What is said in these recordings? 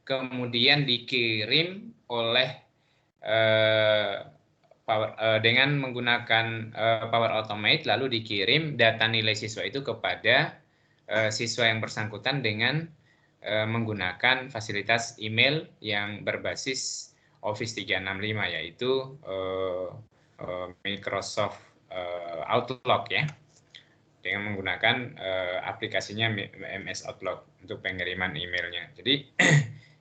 kemudian dikirim oleh dengan menggunakan Power Automate, lalu dikirim data nilai siswa itu kepada siswa yang bersangkutan dengan menggunakan fasilitas email yang berbasis Office 365, yaitu Microsoft Outlook ya, dengan menggunakan aplikasinya MS Outlook untuk pengiriman emailnya. Jadi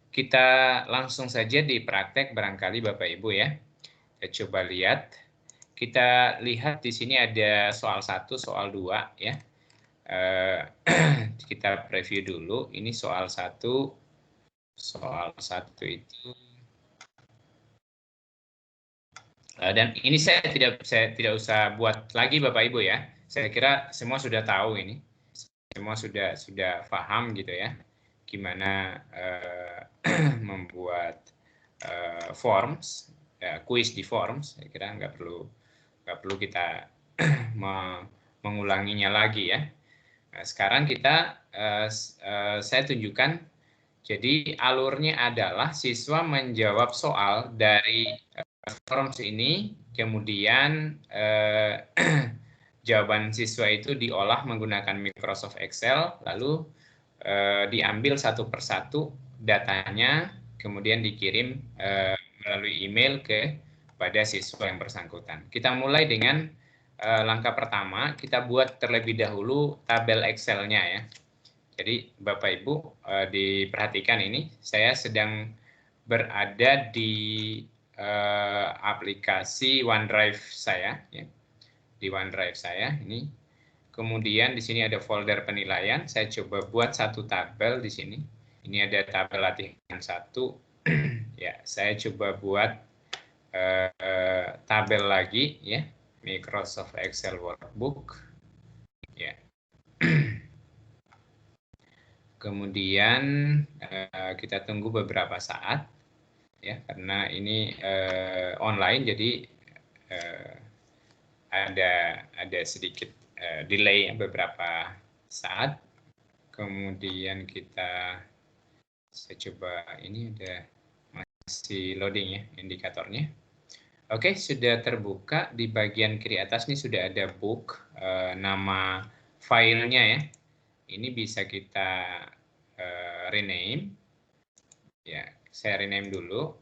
kita langsung saja di praktek barangkali Bapak Ibu ya. Kita coba lihat. Kita lihat di sini ada soal 1, soal 2 ya. Kita preview dulu. Ini soal 1. Soal 1 itu. Dan ini saya tidak usah buat lagi Bapak Ibu ya. Saya kira semua sudah tahu ini. Semua sudah paham gitu ya. Gimana membuat forms, quiz di forms. Saya kira nggak perlu kita mengulanginya lagi ya. Nah, sekarang saya tunjukkan. Jadi alurnya adalah siswa menjawab soal dari forms ini, kemudian jawaban siswa itu diolah menggunakan Microsoft Excel, lalu diambil satu persatu datanya, kemudian dikirim melalui email kepada siswa yang bersangkutan. Kita mulai dengan langkah pertama, kita buat terlebih dahulu tabel Excel-nya ya. Jadi Bapak Ibu diperhatikan ini, saya sedang berada di aplikasi OneDrive saya ya. Di OneDrive saya ini. Kemudian di sini ada folder penilaian. Saya coba buat satu tabel di sini. Ini ada tabel latihan 1. Ya, saya coba buat tabel lagi ya, Microsoft Excel Workbook. Ya. Kemudian kita tunggu beberapa saat ya, karena ini online jadi ada sedikit delay beberapa saat. Kemudian saya coba, ini ada masih loading ya indikatornya. Oke, sudah terbuka di bagian kiri atas nih, sudah ada book, nama filenya ya. Ini bisa kita rename. Ya, saya rename dulu.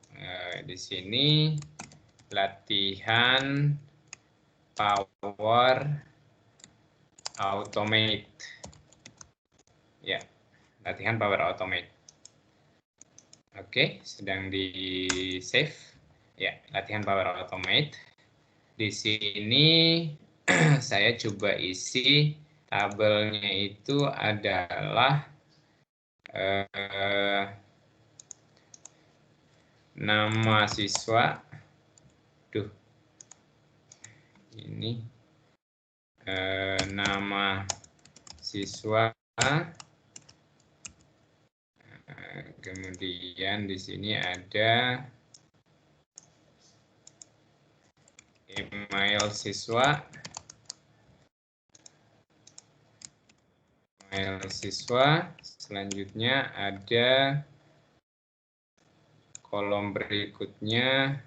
Di sini latihan Power Automate. Ya, latihan Power Automate. Oke, sedang di save. Ya, latihan Power Automate. Di sini saya coba isi tabelnya itu adalah nama siswa. Ini nama siswa. Kemudian di sini ada email siswa. Selanjutnya ada kolom berikutnya.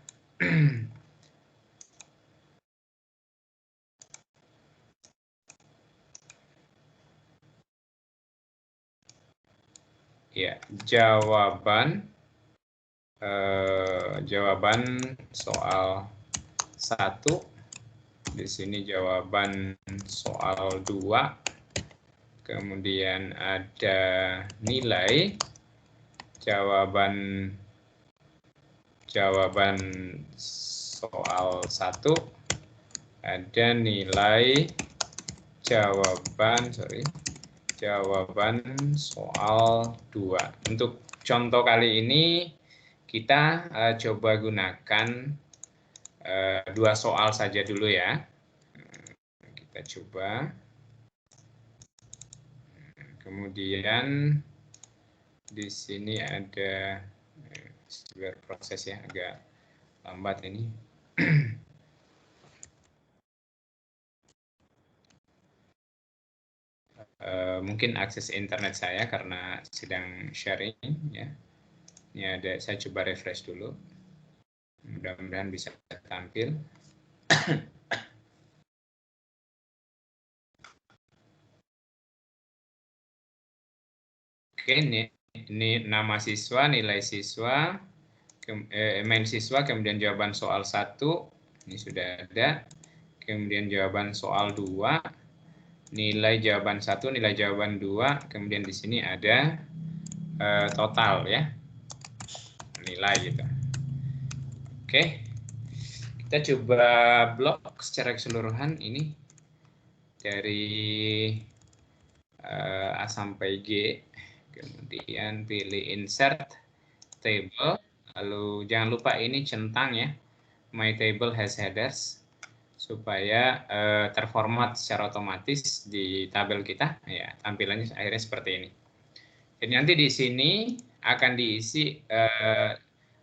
Ya, jawaban soal 1. Di sini jawaban soal 2. Kemudian ada nilai jawaban soal 1. Ada nilai jawaban soal 2. Untuk contoh kali ini kita coba gunakan 2 soal saja dulu ya. Kita coba. Kemudian di sini ada proses ya, agak lambat ini. Mungkin akses internet saya karena sedang sharing ya. Ini ada, saya coba refresh dulu. Mudah-mudahan bisa tampil. Oke, ini nama siswa, nilai siswa, email siswa, kemudian jawaban soal 1, ini sudah ada. Kemudian jawaban soal 2, nilai jawaban 1, nilai jawaban 2, kemudian di sini ada total ya, nilai gitu. Oke, kita coba blok secara keseluruhan ini dari A sampai G, kemudian pilih insert table, lalu jangan lupa ini centang ya, my table has headers, supaya terformat secara otomatis di tabel kita, ya tampilannya akhirnya seperti ini. Jadi nanti di sini akan diisi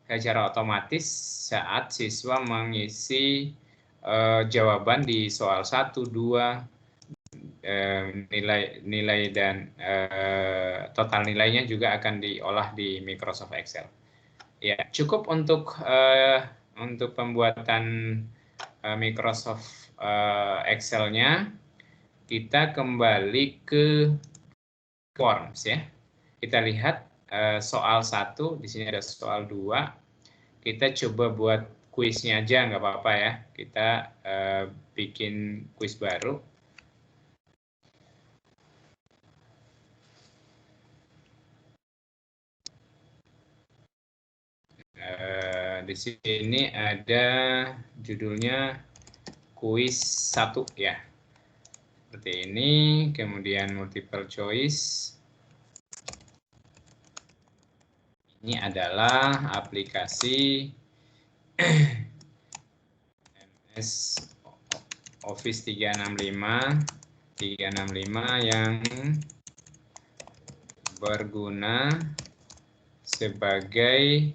secara otomatis saat siswa mengisi jawaban di soal 1, 2, nilai dan total nilainya juga akan diolah di Microsoft Excel. Ya, cukup untuk pembuatan Microsoft Excel-nya. Kita kembali ke forms ya. Kita lihat soal 1, di sini ada soal 2. Kita coba buat kuisnya aja, nggak apa-apa ya. Kita bikin kuis baru. Di sini ada judulnya kuis 1 ya. Seperti ini, kemudian multiple choice. Ini adalah aplikasi MS Office 365 yang berguna sebagai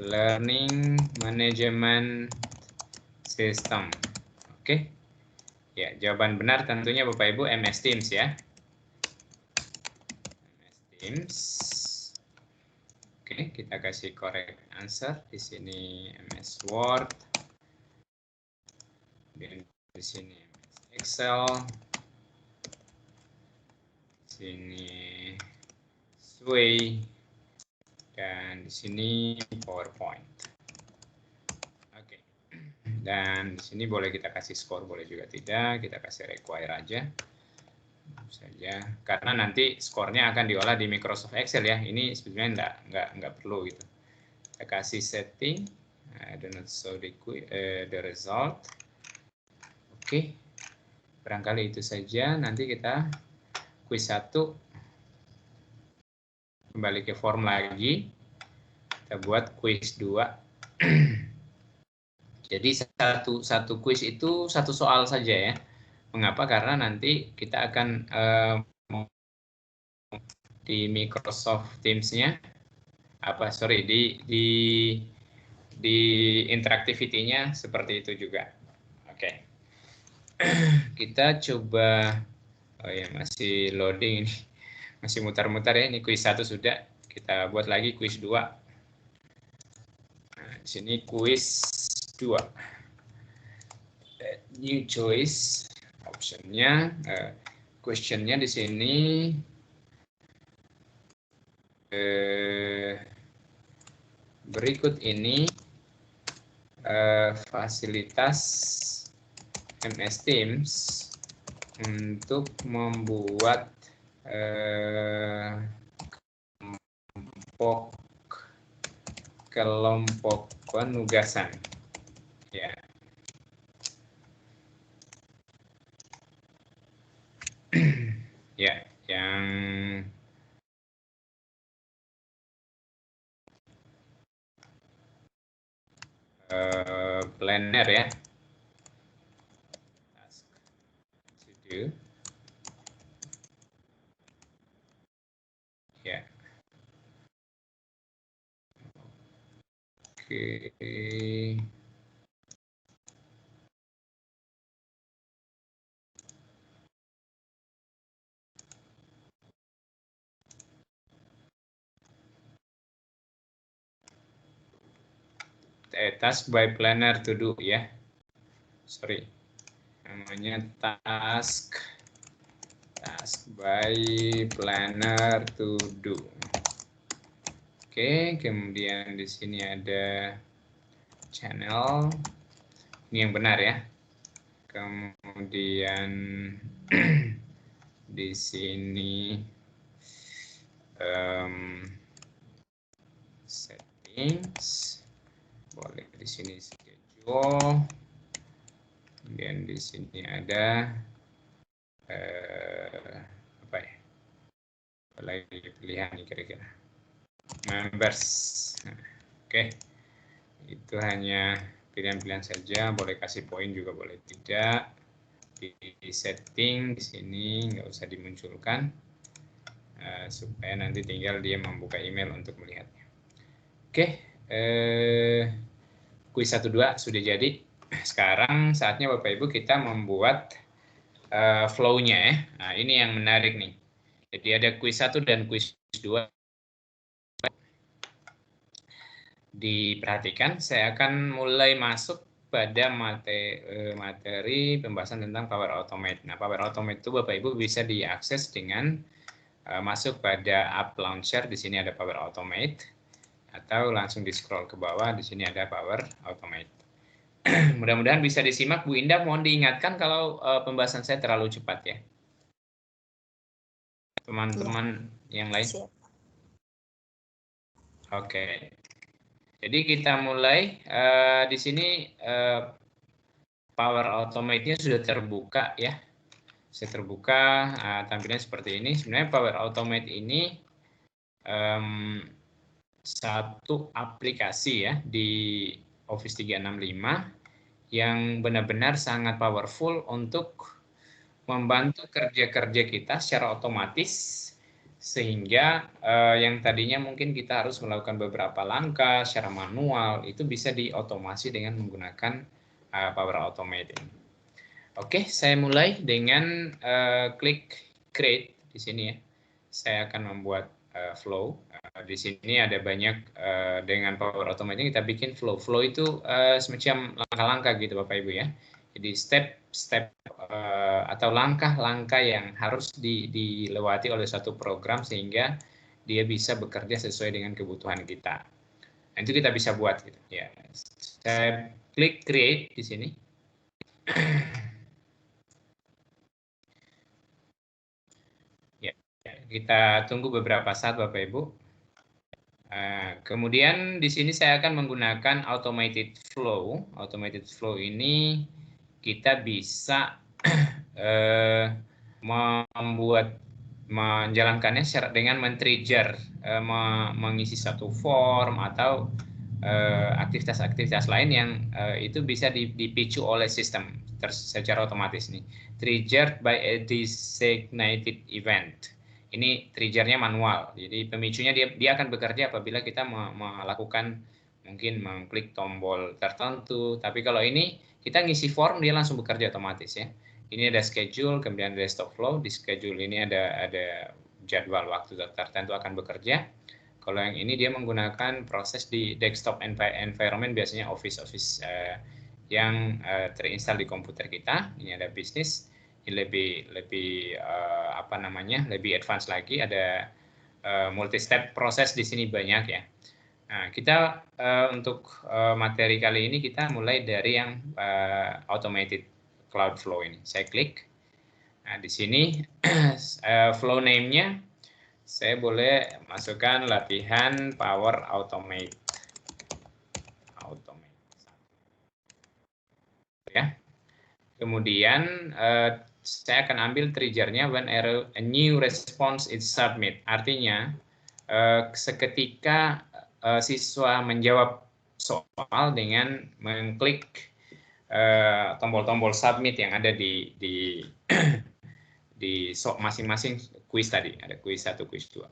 learning management system. Oke. Ya, jawaban benar tentunya Bapak Ibu MS Teams ya. MS Teams. Oke, kita kasih correct answer. Di sini MS Word. Dan di sini MS Excel. Di sini Sway. Dan di sini PowerPoint. Oke. Dan di sini boleh kita kasih skor, boleh juga tidak. Kita kasih require aja. Saja, karena nanti skornya akan diolah di Microsoft Excel ya. Ini sebenarnya nggak perlu gitu. Kita kasih setting, do not show the result. Oke, barangkali itu saja. Nanti kita quiz 1 kembali ke form lagi. Kita buat quiz 2. Jadi satu quiz itu satu soal saja ya. Mengapa? Karena nanti kita akan di Microsoft Teams-nya di interactivity-nya seperti itu juga. Oke. Kita coba, oh ya masih loading ini. Masih mutar-mutar ya, ini quiz 1 sudah. Kita buat lagi quiz 2. Nah, di sini quiz 2. New choice, optionnya, questionnya di sini berikut ini fasilitas MS Teams untuk membuat kelompok penugasan ya. Ya, yang planner ya. Task to do. Ya. Oke. task by planner to do ya. Sorry, namanya task by planner to do. Oke, kemudian di sini ada channel, ini yang benar ya. Kemudian di sini settings, boleh di sini schedule, kemudian di sini ada apa ya? Lagi pilihan nih kira-kira members. Oke, itu hanya pilihan-pilihan saja, boleh kasih poin juga boleh tidak. Di setting di sini nggak usah dimunculkan, supaya nanti tinggal dia membuka email untuk melihatnya. Oke, kuis 1-2 sudah jadi. Sekarang saatnya Bapak Ibu kita membuat flow-nya ya. Nah, ini yang menarik nih. Jadi ada kuis 1 dan kuis 2. Diperhatikan, saya akan mulai masuk pada materi pembahasan tentang Power Automate. Nah, Power Automate itu Bapak Ibu bisa diakses dengan masuk pada App Launcher, di sini ada Power Automate, atau langsung di scroll ke bawah, di sini ada Power Automate. Mudah-mudahan bisa disimak. Bu Indah, mohon diingatkan kalau pembahasan saya terlalu cepat ya. Teman-teman yang lain. Siap. Oke. Jadi kita mulai di sini Power Automate-nya sudah terbuka ya. Sudah terbuka, tampilannya seperti ini. Sebenarnya Power Automate ini satu aplikasi ya di Office 365 yang benar-benar sangat powerful untuk membantu kerja-kerja kita secara otomatis, sehingga yang tadinya mungkin kita harus melakukan beberapa langkah secara manual itu bisa diotomasi dengan menggunakan Power Automate ini. Oke, saya mulai dengan klik create di sini ya. Saya akan membuat flow. Di sini ada banyak dengan Power Automate kita bikin flow. Flow itu semacam langkah-langkah gitu Bapak Ibu ya. Jadi step-step atau langkah-langkah yang harus dilewati oleh satu program sehingga dia bisa bekerja sesuai dengan kebutuhan kita. Nah, itu kita bisa buat gitu ya. Saya klik create di sini. Ya, kita tunggu beberapa saat Bapak Ibu. Kemudian di sini saya akan menggunakan automated flow. Automated flow ini kita bisa menjalankannya dengan men-trigger, mengisi satu form atau aktivitas-aktivitas lain yang itu bisa dipicu oleh sistem secara otomatis nih. Triggered by a designated event. Ini triggernya manual, jadi pemicunya dia akan bekerja apabila kita melakukan mungkin mengklik tombol tertentu. Tapi kalau ini kita ngisi form dia langsung bekerja otomatis ya. Ini ada schedule, kemudian ada stop flow. Di schedule ini ada jadwal waktu tertentu akan bekerja. Kalau yang ini dia menggunakan proses di desktop environment, biasanya Office yang terinstall di komputer kita. Ini ada bisnis. Lebih lebih advance lagi, ada multi step proses di sini banyak ya. Nah, kita untuk materi kali ini kita mulai dari yang automated cloud flow ini. Saya klik. Nah, di sini flow name-nya saya boleh masukkan latihan Power Automate. Ya. Kemudian saya akan ambil triggernya when a new response is submit. Artinya seketika siswa menjawab soal dengan mengklik tombol-tombol submit yang ada di masing-masing kuis tadi. Ada kuis 1, kuis 2.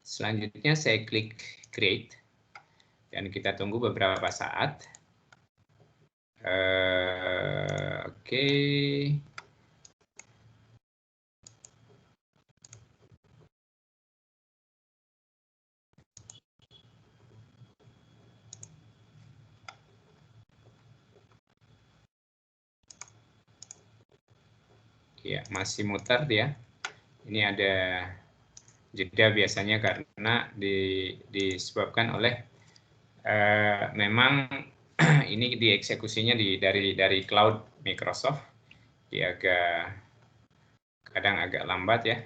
Selanjutnya saya klik create dan kita tunggu beberapa saat. Oke. Ya, masih muter dia. Ini ada jeda biasanya karena disebabkan oleh memang ini dieksekusinya dari cloud Microsoft. Dia kadang agak lambat ya.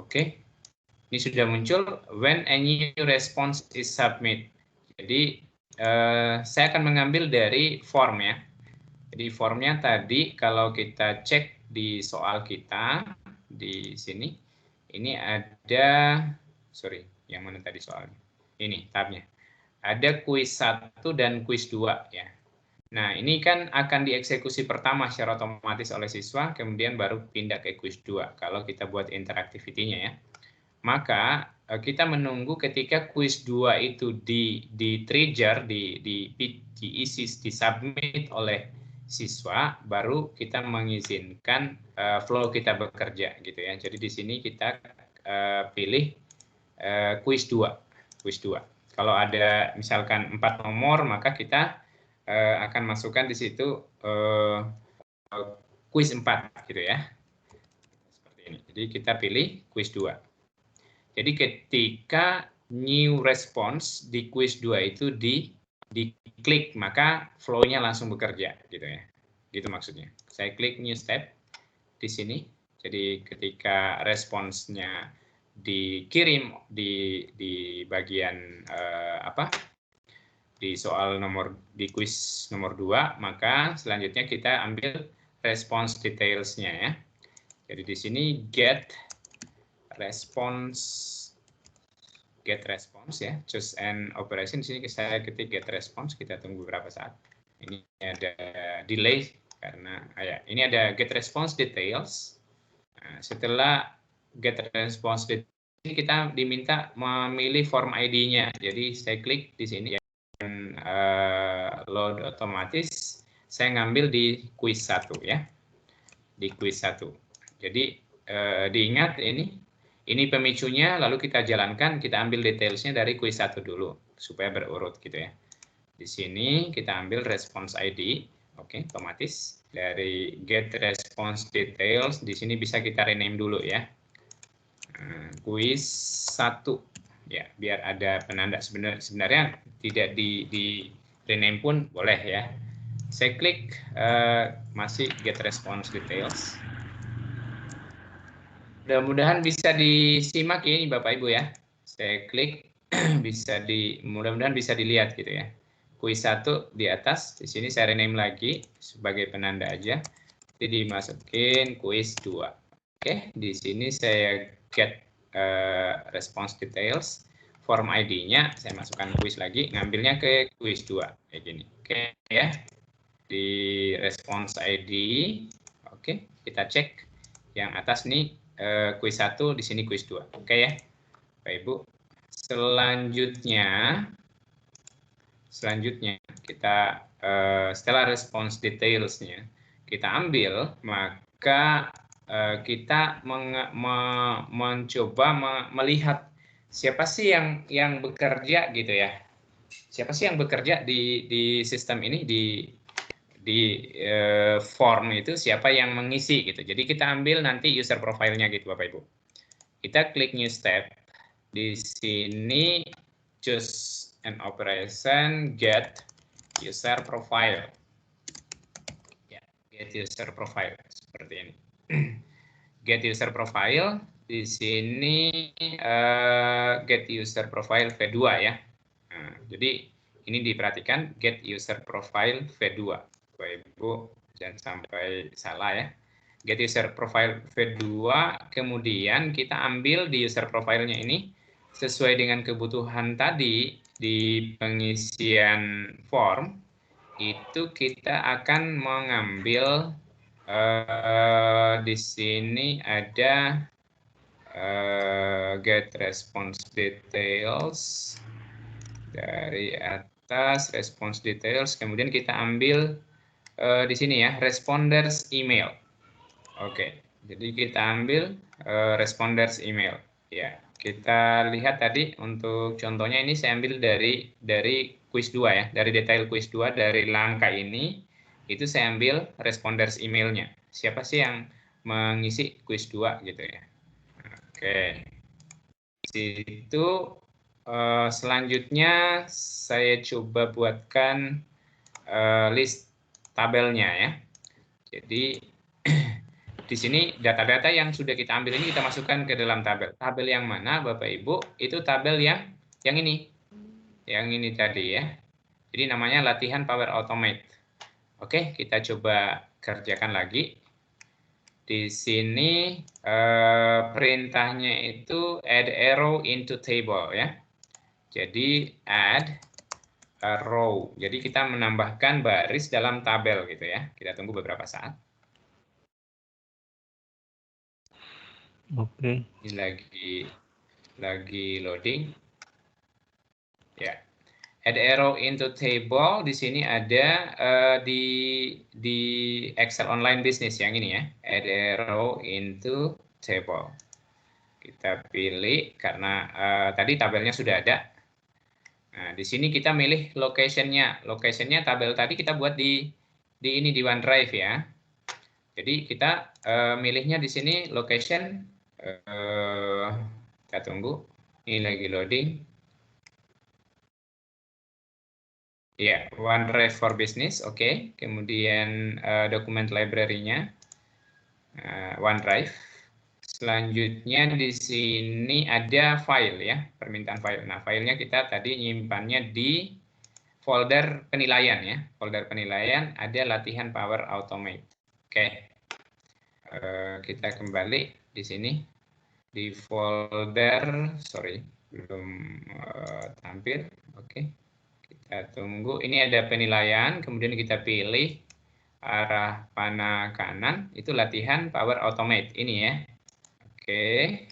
Oke. Ini sudah muncul when a new response is submit. Jadi saya akan mengambil dari form ya. Jadi formnya tadi kalau kita cek di soal kita di sini, ini ada, sorry, yang mana tadi soalnya? Ini tabnya. Ada kuis 1 dan kuis 2 ya. Nah, ini kan akan dieksekusi pertama secara otomatis oleh siswa, kemudian baru pindah ke kuis 2 kalau kita buat interaktivitinya ya. Maka kita menunggu ketika kuis 2 itu di trigger, diisi, disubmit oleh siswa, baru kita mengizinkan flow kita bekerja gitu ya. Jadi di sini kita pilih kuis 2. Kuis 2. Kalau ada misalkan 4 nomor, maka kita akan masukkan di situ kuis 4 gitu ya. Seperti ini. Jadi kita pilih kuis 2. Jadi ketika new response di quiz 2 itu diklik, maka flow-nya langsung bekerja gitu ya. Gitu maksudnya. Saya klik new step di sini. Jadi ketika responsnya dikirim di bagian di soal di quiz nomor 2, maka selanjutnya kita ambil response details-nya ya. Jadi di sini get response ya, choose an operation. Di sini saya ketik get response, kita tunggu beberapa saat. Ini ada delay karena ini ada get response details. Nah, setelah get response details ini kita diminta memilih form ID-nya. Jadi saya klik di sini ya, dan load otomatis. Saya ngambil di quiz 1 ya, di quiz 1. Jadi diingat ini pemicunya, lalu kita jalankan, kita ambil detailsnya dari quiz 1 dulu, supaya berurut gitu ya. Di sini kita ambil response ID, oke, otomatis. Dari get response details, di sini bisa kita rename dulu ya. Quiz 1, ya, biar ada penanda. Sebenarnya tidak di rename pun boleh ya. Saya klik masih get response details. Mudah-mudahan bisa disimak ini Bapak Ibu ya. Saya klik mudah-mudahan bisa dilihat gitu ya. Kuis 1 di atas, di sini saya rename lagi sebagai penanda aja. Jadi dimasukin kuis 2. Oke, di sini saya get response details, form ID-nya saya masukkan kuis lagi, ngambilnya ke kuis 2 kayak gini. Oke ya. Di response ID, oke, kita cek yang atas nih kuis 1, di sini kuis 2. Oke ya, Bapak Ibu. Selanjutnya kita setelah response details-nya kita ambil, maka kita mencoba melihat siapa sih yang bekerja gitu ya. Siapa sih yang bekerja di sistem ini, di form itu siapa yang mengisi gitu. Jadi kita ambil nanti user profile-nya gitu Bapak Ibu. Kita klik new step. Di sini choose an operation get user profile. Ya, get user profile seperti ini. Get user profile di sini get user profile V2 ya. Nah, jadi ini diperhatikan get user profile V2. Bapak Ibu jangan sampai salah ya. Get user profile V2, kemudian kita ambil di user profile-nya ini sesuai dengan kebutuhan tadi di pengisian form, itu kita akan mengambil di sini ada get response details dari atas, response details, kemudian kita ambil di sini ya responders email. Oke, jadi kita ambil responders email ya. Kita lihat tadi untuk contohnya ini saya ambil dari kuis 2 ya, dari detail kuis 2 dari langkah ini itu saya ambil responders emailnya. Siapa sih yang mengisi kuis 2 gitu ya. Oke. Situ selanjutnya saya coba buatkan list tabelnya ya. Jadi di sini data-data yang sudah kita ambil ini kita masukkan ke dalam tabel. Tabel yang mana Bapak Ibu? Itu tabel yang ini. Yang ini tadi ya. Jadi namanya latihan Power Automate. Oke, kita coba kerjakan lagi. Di sini perintahnya itu add arrow into table ya. Jadi add a row. Jadi kita menambahkan baris dalam tabel gitu ya. Kita tunggu beberapa saat. Oke. Ini lagi loading. Ya. Add arrow into table di sini ada di Excel Online Business yang ini ya. Add arrow into table. Kita pilih karena tadi tabelnya sudah ada. Nah, di sini kita milih location-nya. Location-nya tabel tadi kita buat di ini di OneDrive ya. Jadi kita milihnya di sini location. Kita tunggu. Ini lagi loading. Ya, OneDrive for Business, oke. Kemudian dokumen library-nya OneDrive. Selanjutnya di sini ada file ya, permintaan file. Nah, filenya kita tadi nyimpannya di folder penilaian ya. Folder penilaian ada latihan Power Automate. Oke. Kita kembali di sini di folder, sorry, belum tampil. Oke. Kita tunggu. Ini ada penilaian, kemudian kita pilih arah panah kanan, itu latihan Power Automate ini ya. Oke.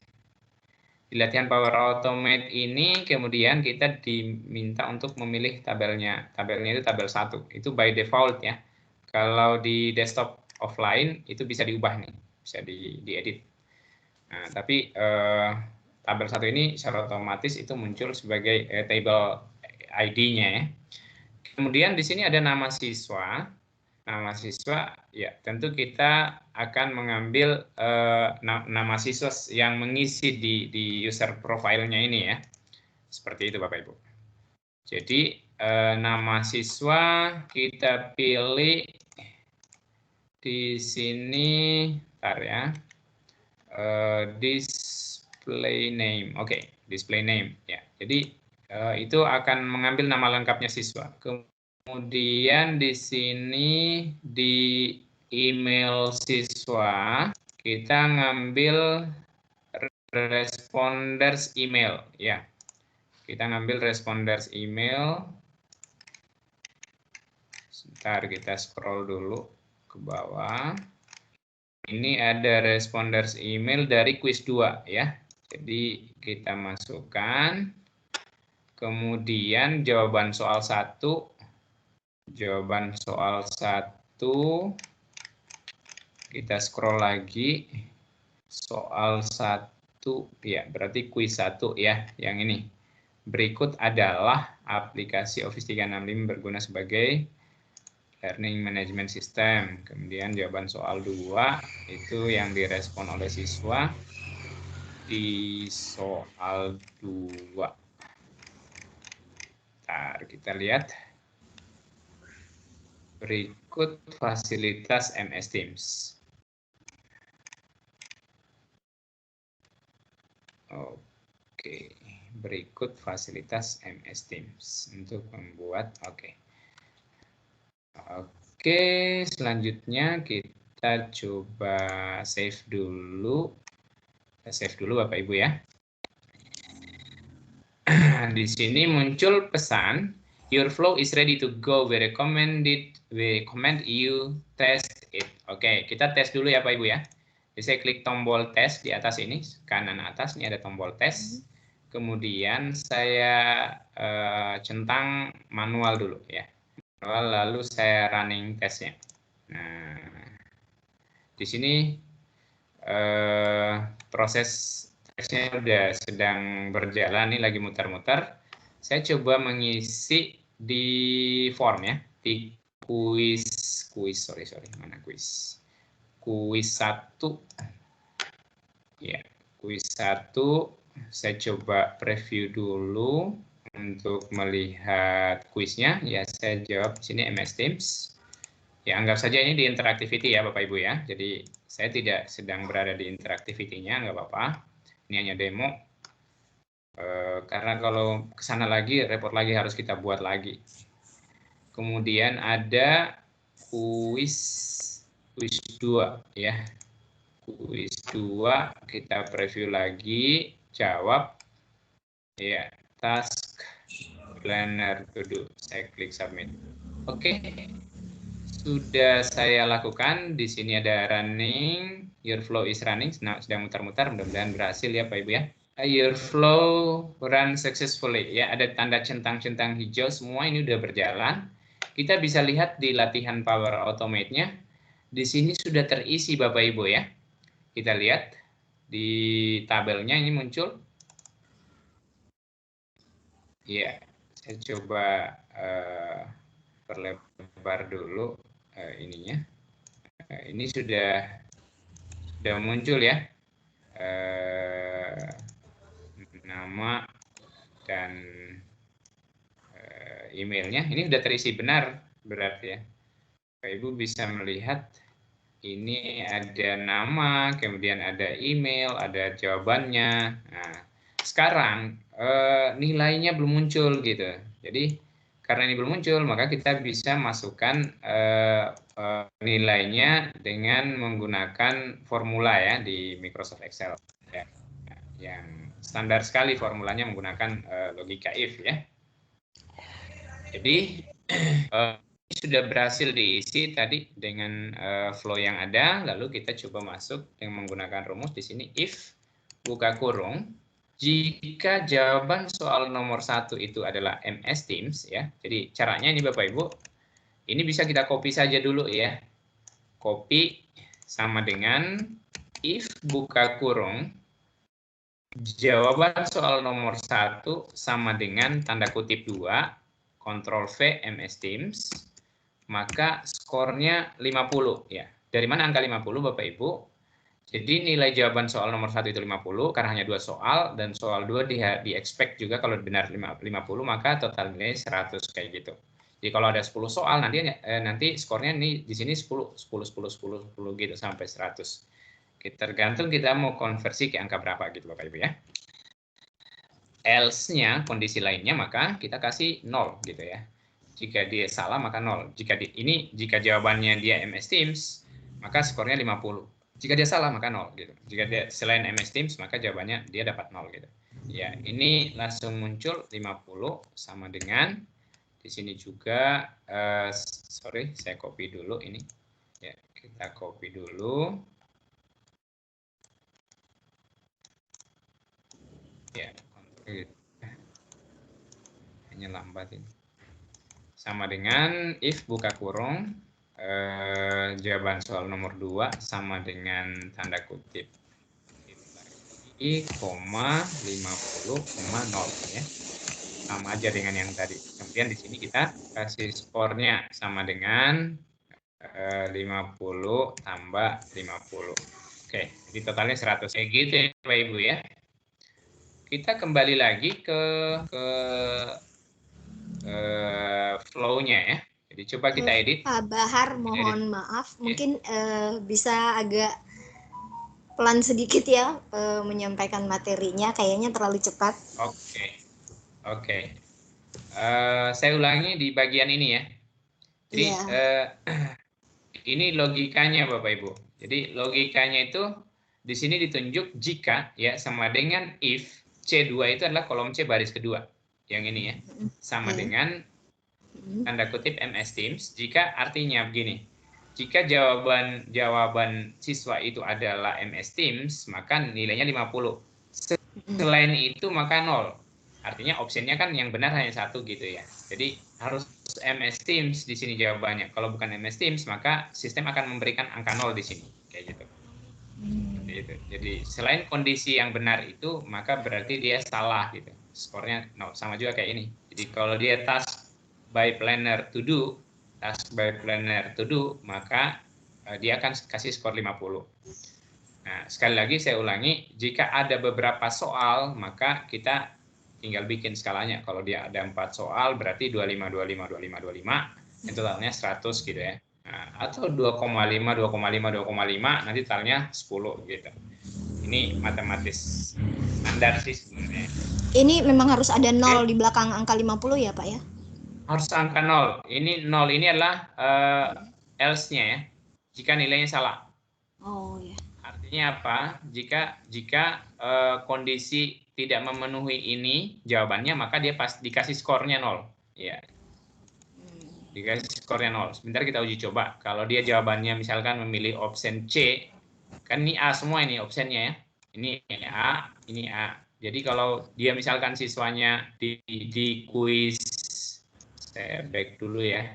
Di latihan Power Automate ini kemudian kita diminta untuk memilih tabelnya. Tabelnya itu tabel 1. Itu by default ya. Kalau di desktop offline itu bisa diubah nih, bisa diedit. Nah, tapi tabel 1 ini secara otomatis itu muncul sebagai table ID-nya ya. Kemudian di sini ada nama siswa. Nama siswa, ya tentu kita akan mengambil nama siswa yang mengisi di user profile-nya ini ya. Seperti itu Bapak Ibu. Jadi nama siswa kita pilih di sini, bentar ya. Display name, oke, display name ya. Jadi itu akan mengambil nama lengkapnya siswa. Kemudian di sini di email siswa kita ngambil responders email ya. Kita ngambil responders email. Sebentar kita scroll dulu ke bawah. Ini ada responders email dari kuis 2 ya. Jadi kita masukkan. Kemudian jawaban soal 1. Jawaban soal 1. Kita scroll lagi. Soal 1 ya, berarti kuis 1 ya, yang ini. Berikut adalah aplikasi Office 365 berguna sebagai Learning Management System. Kemudian jawaban soal 2 itu yang direspon oleh siswa di soal 2. Bentar, kita lihat. Berikut fasilitas MS Teams. Oke, berikut fasilitas MS Teams untuk membuat, oke. Oke, selanjutnya kita coba save dulu. Kita save dulu Bapak Ibu ya. Di sini muncul pesan, your flow is ready to go. We recommend you test it. Oke, kita tes dulu ya Pak Ibu ya. Jadi saya klik tombol tes di atas ini, kanan atas, ini ada tombol tes. Kemudian saya centang manual dulu ya. Lalu saya running tesnya. Nah, di sini proses device-nya udah sedang berjalan, nih lagi muter-muter. Saya coba mengisi di form ya, di kuis, mana kuis? Kuis 1. Ya, kuis 1 saya coba preview dulu untuk melihat kuisnya. Ya, saya jawab di sini MS Teams. Ya, anggap saja ini di interactivity ya Bapak Ibu ya. Jadi saya tidak sedang berada di interactivity-nya, nggak apa-apa. Ini hanya demo. Karena kalau ke sana lagi, repot lagi, harus kita buat lagi. Kemudian ada kuis 2 ya. Kuis 2 kita preview lagi, jawab. Ya, task planner to do. Saya klik submit. Oke. Sudah saya lakukan. Di sini ada running, your flow is running, sedang muter-muter, mudah-mudahan berhasil ya Pak Ibu ya. Your flow run successfully ya, ada tanda centang-centang hijau, semua ini udah berjalan. Kita bisa lihat di latihan Power Automate-nya, di sini sudah terisi Bapak Ibu ya. Kita lihat di tabelnya ini muncul. Ya, saya coba perlebar dulu ininya. Ini sudah muncul ya. Nama dan emailnya ini sudah terisi benar berarti ya. Bapak Ibu bisa melihat ini ada nama, kemudian ada email, ada jawabannya. Nah, sekarang nilainya belum muncul gitu. Jadi karena ini belum muncul, maka kita bisa masukkan nilainya dengan menggunakan formula ya di Microsoft Excel. Ya, yang standar sekali formulanya menggunakan logika if ya. Jadi ini sudah berhasil diisi tadi dengan flow yang ada, lalu kita coba masuk dengan menggunakan rumus di sini if buka kurung jika jawaban soal nomor 1 itu adalah MS Teams ya. Jadi caranya ini Bapak Ibu, ini bisa kita copy saja dulu ya. Copy sama dengan if buka kurung jawaban soal nomor 1 sama dengan tanda kutip 2 Ctrl V MS Teams, maka skornya 50 ya. Dari mana angka 50 Bapak Ibu? Jadi nilai jawaban soal nomor 1 itu 50 karena hanya 2 soal, dan soal 2 di expect juga kalau benar 50, maka total nilai 100 kayak gitu. Jadi kalau ada 10 soal nanti skornya ini di sini 10 gitu sampai 100. Tergantung kita mau konversi ke angka berapa gitu Bapak Ibu ya. Else-nya, kondisi lainnya, maka kita kasih 0 gitu ya. Jika dia salah maka 0. Jika jawabannya dia MS Teams, maka skornya 50. Jika dia salah maka 0 gitu. Jika dia selain MS Teams maka jawabannya dia dapat 0 gitu. Ya, ini langsung muncul 50 sama dengan di sini juga sorry, saya copy dulu ini. Ya, kita copy dulu. Ya, hanya lambat ini. Sama dengan if buka kurung jawaban soal nomor 2 sama dengan tanda kutip i, 50, 0 ya. Sama aja dengan yang tadi. Kemudian di sini kita kasih skornya sama dengan 50 tambah 50. Oke, jadi totalnya 100. Kayak gitu ya Bapak Ibu ya. Kita kembali lagi ke flow-nya ya. Jadi coba kita edit. Pak Bahar, mohon maaf, mungkin bisa agak pelan sedikit ya menyampaikan materinya, kayaknya terlalu cepat. Oke. Saya ulangi di bagian ini ya. Jadi ini logikanya Bapak Ibu. Jadi logikanya itu di sini ditunjuk jika ya sama dengan if C2 itu adalah kolom C baris kedua. Yang ini ya. Sama dengan tanda kutip MS Teams jika artinya begini. Jika jawaban siswa itu adalah MS Teams, maka nilainya 50. Selain itu maka 0. Artinya opsinya kan yang benar hanya 1 gitu ya. Jadi harus MS Teams di sini jawabannya. Kalau bukan MS Teams maka sistem akan memberikan angka 0 di sini. Kayak gitu. Jadi gitu. Jadi selain kondisi yang benar itu, maka berarti dia salah gitu. Skornya sama juga kayak ini. Jadi kalau dia task by planner to do, maka dia akan kasih skor 50. Nah, sekali lagi saya ulangi, jika ada beberapa soal, maka kita tinggal bikin skalanya. Kalau dia ada 4 soal, berarti 25, 25, 25, 25, itu totalnya 100 gitu ya. Nah, atau 2,5, 2,5, 2,5, nanti totalnya 10 gitu. Ini matematis standar sih sebenarnya. Ini memang harus ada 0 di belakang angka 50 ya, Pak ya? Harus angka 0. Ini 0 ini adalah else-nya ya. Jika nilainya salah. Oh ya. Artinya apa? Jika kondisi tidak memenuhi ini jawabannya, maka dia pas dikasih skornya 0. Ya. Dikasih skornya 0. Sebentar kita uji coba. Kalau dia jawabannya misalkan memilih option C, kan ini A semua ini optionnya ya. Ini A, ini A. Jadi kalau dia misalkan siswanya di kuis, saya back dulu ya.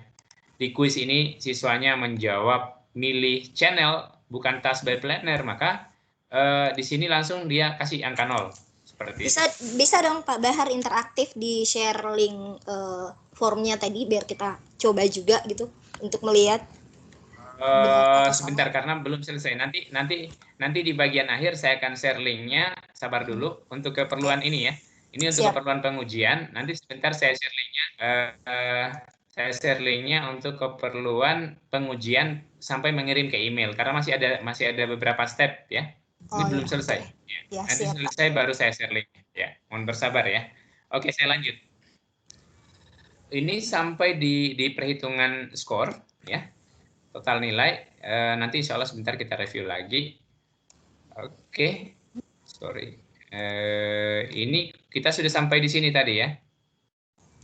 Di kuis ini siswanya menjawab milih channel bukan task by planner, maka di sini langsung dia kasih angka 0. Seperti bisa dong Pak Bahar interaktif di share link formnya tadi biar kita coba juga gitu untuk melihat sebentar karena belum selesai. Nanti di bagian akhir saya akan share linknya. Sabar dulu untuk keperluan ini ya. Ini untuk keperluan pengujian. Nanti sebentar saya share linknya. Saya share linknya untuk keperluan pengujian sampai mengirim ke email karena masih ada beberapa step ya. Ini belum selesai. Ya. Nanti selesai baru saya share linknya. Ya, mohon bersabar ya. Oke, saya lanjut. Ini sampai di perhitungan skor ya. Total nilai, nanti insya Allah sebentar kita review lagi. Oke, sorry. Ini kita sudah sampai di sini tadi ya.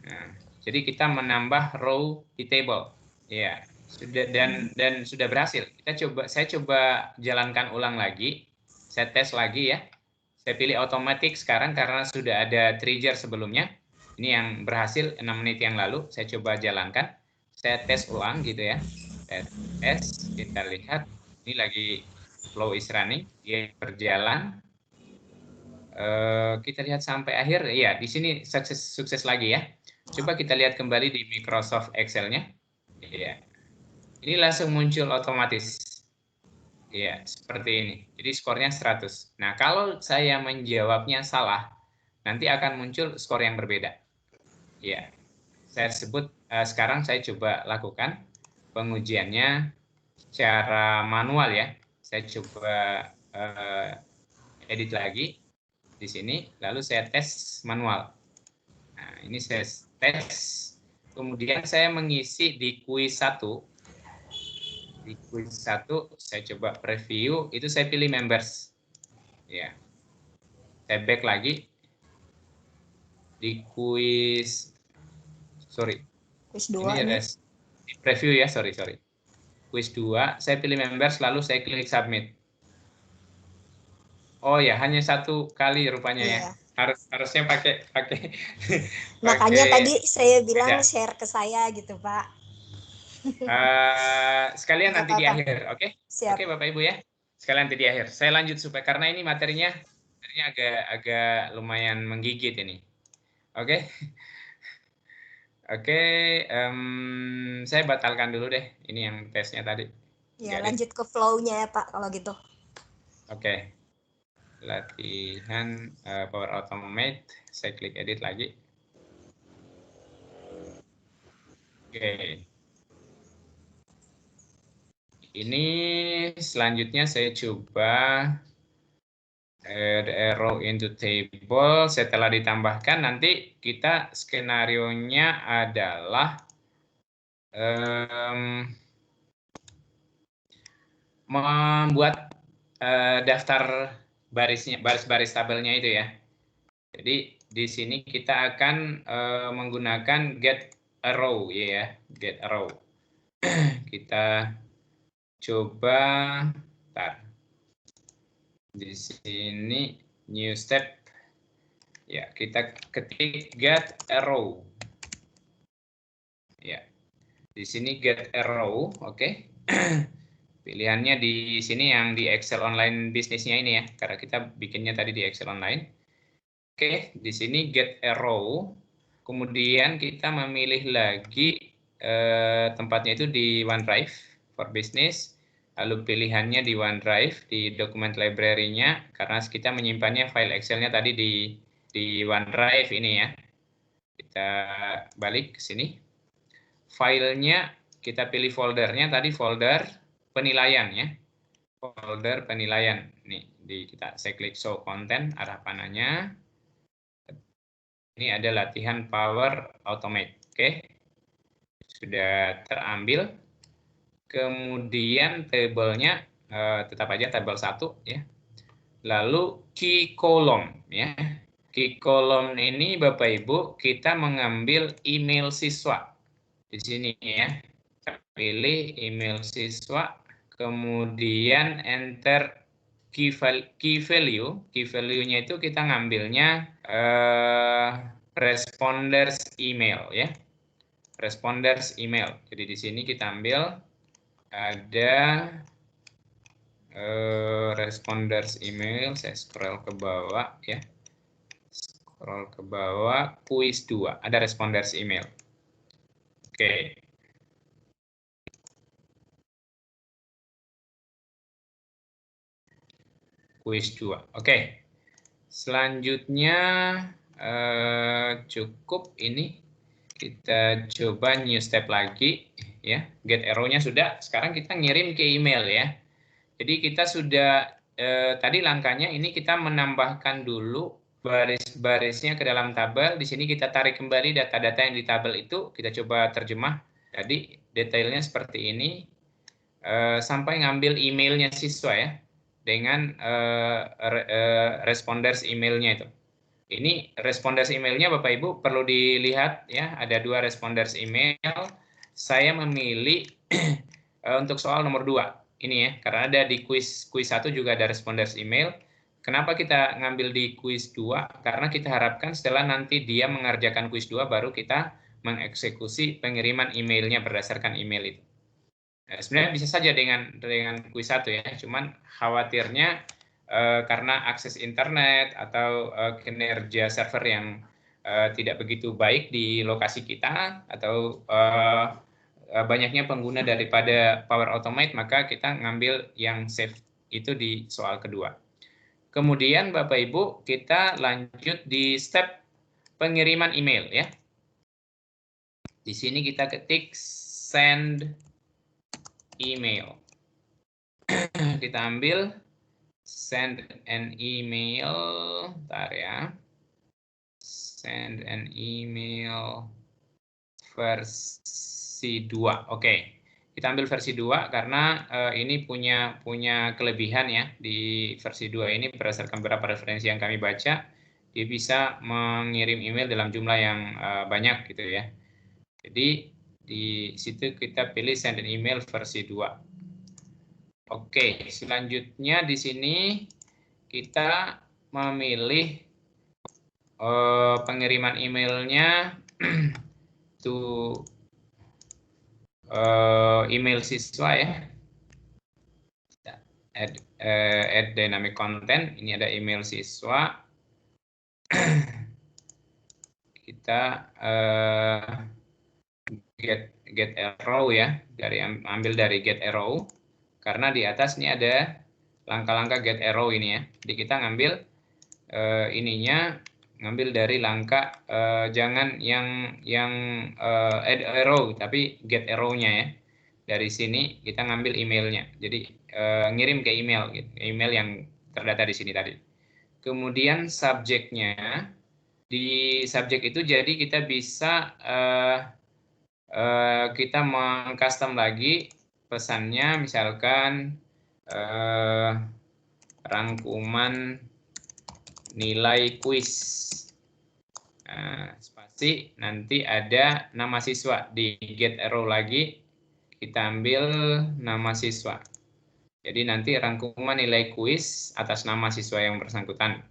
Nah, jadi kita menambah row di table. Ya, sudah dan sudah berhasil. Saya coba jalankan ulang lagi. Saya tes lagi ya. Saya pilih otomatis sekarang karena sudah ada trigger sebelumnya. Ini yang berhasil 6 menit yang lalu. Saya coba jalankan. Saya tes ulang gitu ya. Tes, kita lihat ini lagi flow is running, dia berjalan. Kita lihat sampai akhir, ya di sini sukses lagi ya. Coba kita lihat kembali di Microsoft Excel-nya. Ya, ini langsung muncul otomatis. Ya, seperti ini. Jadi skornya 100. Nah, kalau saya menjawabnya salah, nanti akan muncul skor yang berbeda. Ya, saya sebut sekarang saya coba lakukan pengujiannya secara manual ya. Saya coba edit lagi di sini, lalu saya tes manual. Nah, ini saya tes. Kemudian saya mengisi di kuis 1. Di kuis 1 saya coba preview, itu saya pilih members. Ya. Saya back lagi. Di kuis kuis 2 ini ada di preview ya, sorry. Kuis 2, saya pilih members lalu saya klik submit. Oh ya, hanya 1 kali rupanya ya. Harusnya pakai makanya tadi saya bilang share ke saya gitu Pak. Sekalian nanti di akhir, oke? Oke Bapak Ibu ya. Sekalian nanti di akhir. Saya lanjut supaya karena ini materinya agak lumayan menggigit ini. Oke. Oke, saya batalkan dulu deh. Ini yang tesnya tadi. Ya, lanjut ke flow-nya ya Pak kalau gitu. Oke. Latihan Power Automate. Saya klik edit lagi. Oke. Ini selanjutnya saya coba add arrow into table. Setelah ditambahkan nanti kita skenario-nya adalah membuat daftar baris-baris tabelnya itu ya. Jadi di sini kita akan menggunakan get arrow ya, get arrow. Kita coba di sini new step. Ya, kita ketik get arrow. Ya. Di sini get arrow, oke. Pilihannya di sini yang di Excel Online bisnisnya ini ya, karena kita bikinnya tadi di Excel Online. Oke, di sini get a row. Kemudian kita memilih lagi tempatnya itu di OneDrive for Business. Lalu pilihannya di OneDrive, di dokumen library-nya, karena kita menyimpannya file Excel-nya tadi di OneDrive ini ya. Kita balik ke sini. Filenya kita pilih foldernya tadi folder penilaian ya. Folder penilaian. Nih, saya klik show content arah panahnya. Ini ada latihan Power Automate. Oke. Sudah terambil. Kemudian tabelnya tetap aja tabel 1 ya. Lalu key column ya. Key column ini Bapak Ibu kita mengambil email siswa. Di sini ya. Kita pilih email siswa, kemudian enter key value. Key value-nya itu kita ngambilnya responders email ya. Responders email. Jadi di sini kita ambil ada responders email, saya scroll ke bawah ya. Scroll ke bawah, kuis 2, ada responders email. Oke. Kuis 2. Oke. Selanjutnya cukup ini. Kita coba new step lagi ya. Get arrow-nya sudah, sekarang kita ngirim ke email ya. Jadi kita sudah tadi langkahnya ini kita menambahkan dulu baris-barisnya ke dalam tabel. Di sini kita tarik kembali data-data yang di tabel itu, kita coba terjemah. Jadi detailnya seperti ini sampai ngambil emailnya siswa ya dengan responders emailnya itu. Ini responders emailnya Bapak Ibu perlu dilihat ya, ada 2 responders email. Saya memilih untuk soal nomor 2 ini ya, karena ada di kuis 1 juga ada responders email. Kenapa kita ngambil di kuis 2? Karena kita harapkan setelah nanti dia mengerjakan kuis 2 baru kita mengeksekusi pengiriman emailnya berdasarkan email itu. Nah, sebenarnya bisa saja dengan kuis 1 ya, cuman khawatirnya karena akses internet atau kinerja server yang tidak begitu baik di lokasi kita atau banyaknya pengguna daripada Power Automate, maka kita ngambil yang safe itu di soal kedua. Kemudian Bapak Ibu kita lanjut di step pengiriman email ya. Di sini kita ketik send email. Kita ambil send an email, bentar ya. Send an email versi 2. Oke. Kita ambil versi 2 karena ini punya kelebihan ya. Di versi 2 ini berdasarkan beberapa referensi yang kami baca, dia bisa mengirim email dalam jumlah yang banyak gitu ya. Jadi di situ kita pilih send an email versi 2. Oke, selanjutnya di sini kita memilih pengiriman emailnya to email siswa ya. Add dynamic content. Ini ada email siswa. Kita get arrow ya, ambil dari get arrow. Karena di atas ini ada langkah-langkah get arrow ini ya. Jadi kita ngambil ininya, ngambil dari langkah jangan yang add arrow, tapi get arrow-nya ya. Dari sini kita ngambil emailnya. Jadi ngirim ke email, gitu. Email yang terdata di sini tadi. Kemudian subjeknya, di subjek itu jadi kita bisa kita mengcustom lagi pesannya, misalkan rangkuman nilai kuis. Nah, spasi, nanti ada nama siswa. Di get arrow lagi, kita ambil nama siswa. Jadi nanti rangkuman nilai kuis atas nama siswa yang bersangkutan.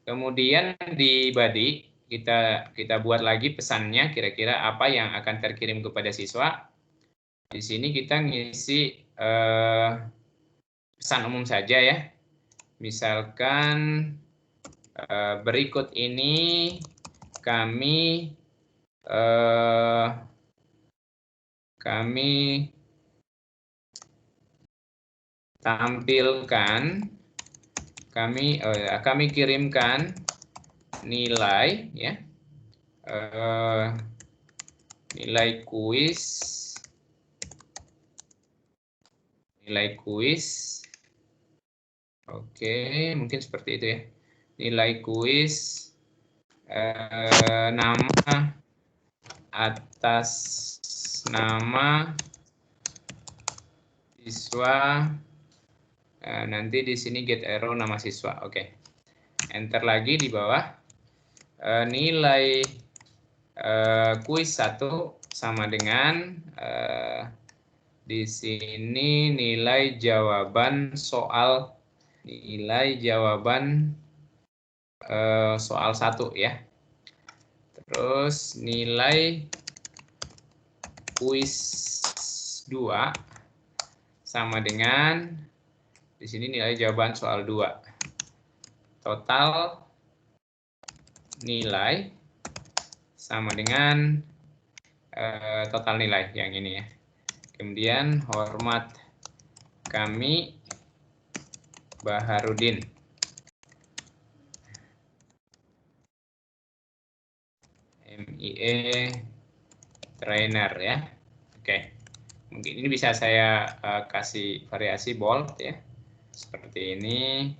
Kemudian di body, kita buat lagi pesannya, kira-kira apa yang akan terkirim kepada siswa. Di sini kita ngisi pesan umum saja ya. Misalkan berikut ini kami tampilkan, kami kirimkan nilai ya, nilai kuis, oke, mungkin seperti itu ya, nilai kuis, nama atas nama siswa, nanti di sini get arrow nama siswa, oke, enter lagi di bawah, nilai kuis 1 sama dengan di sini nilai jawaban soal soal 1 ya. Terus nilai kuis 2 sama dengan di sini nilai jawaban soal 2. Total nilai sama dengan total nilai yang ini ya. Kemudian hormat kami Baharudin. MIE trainer ya. Oke. Mungkin ini bisa saya kasih variasi bold ya. Seperti ini.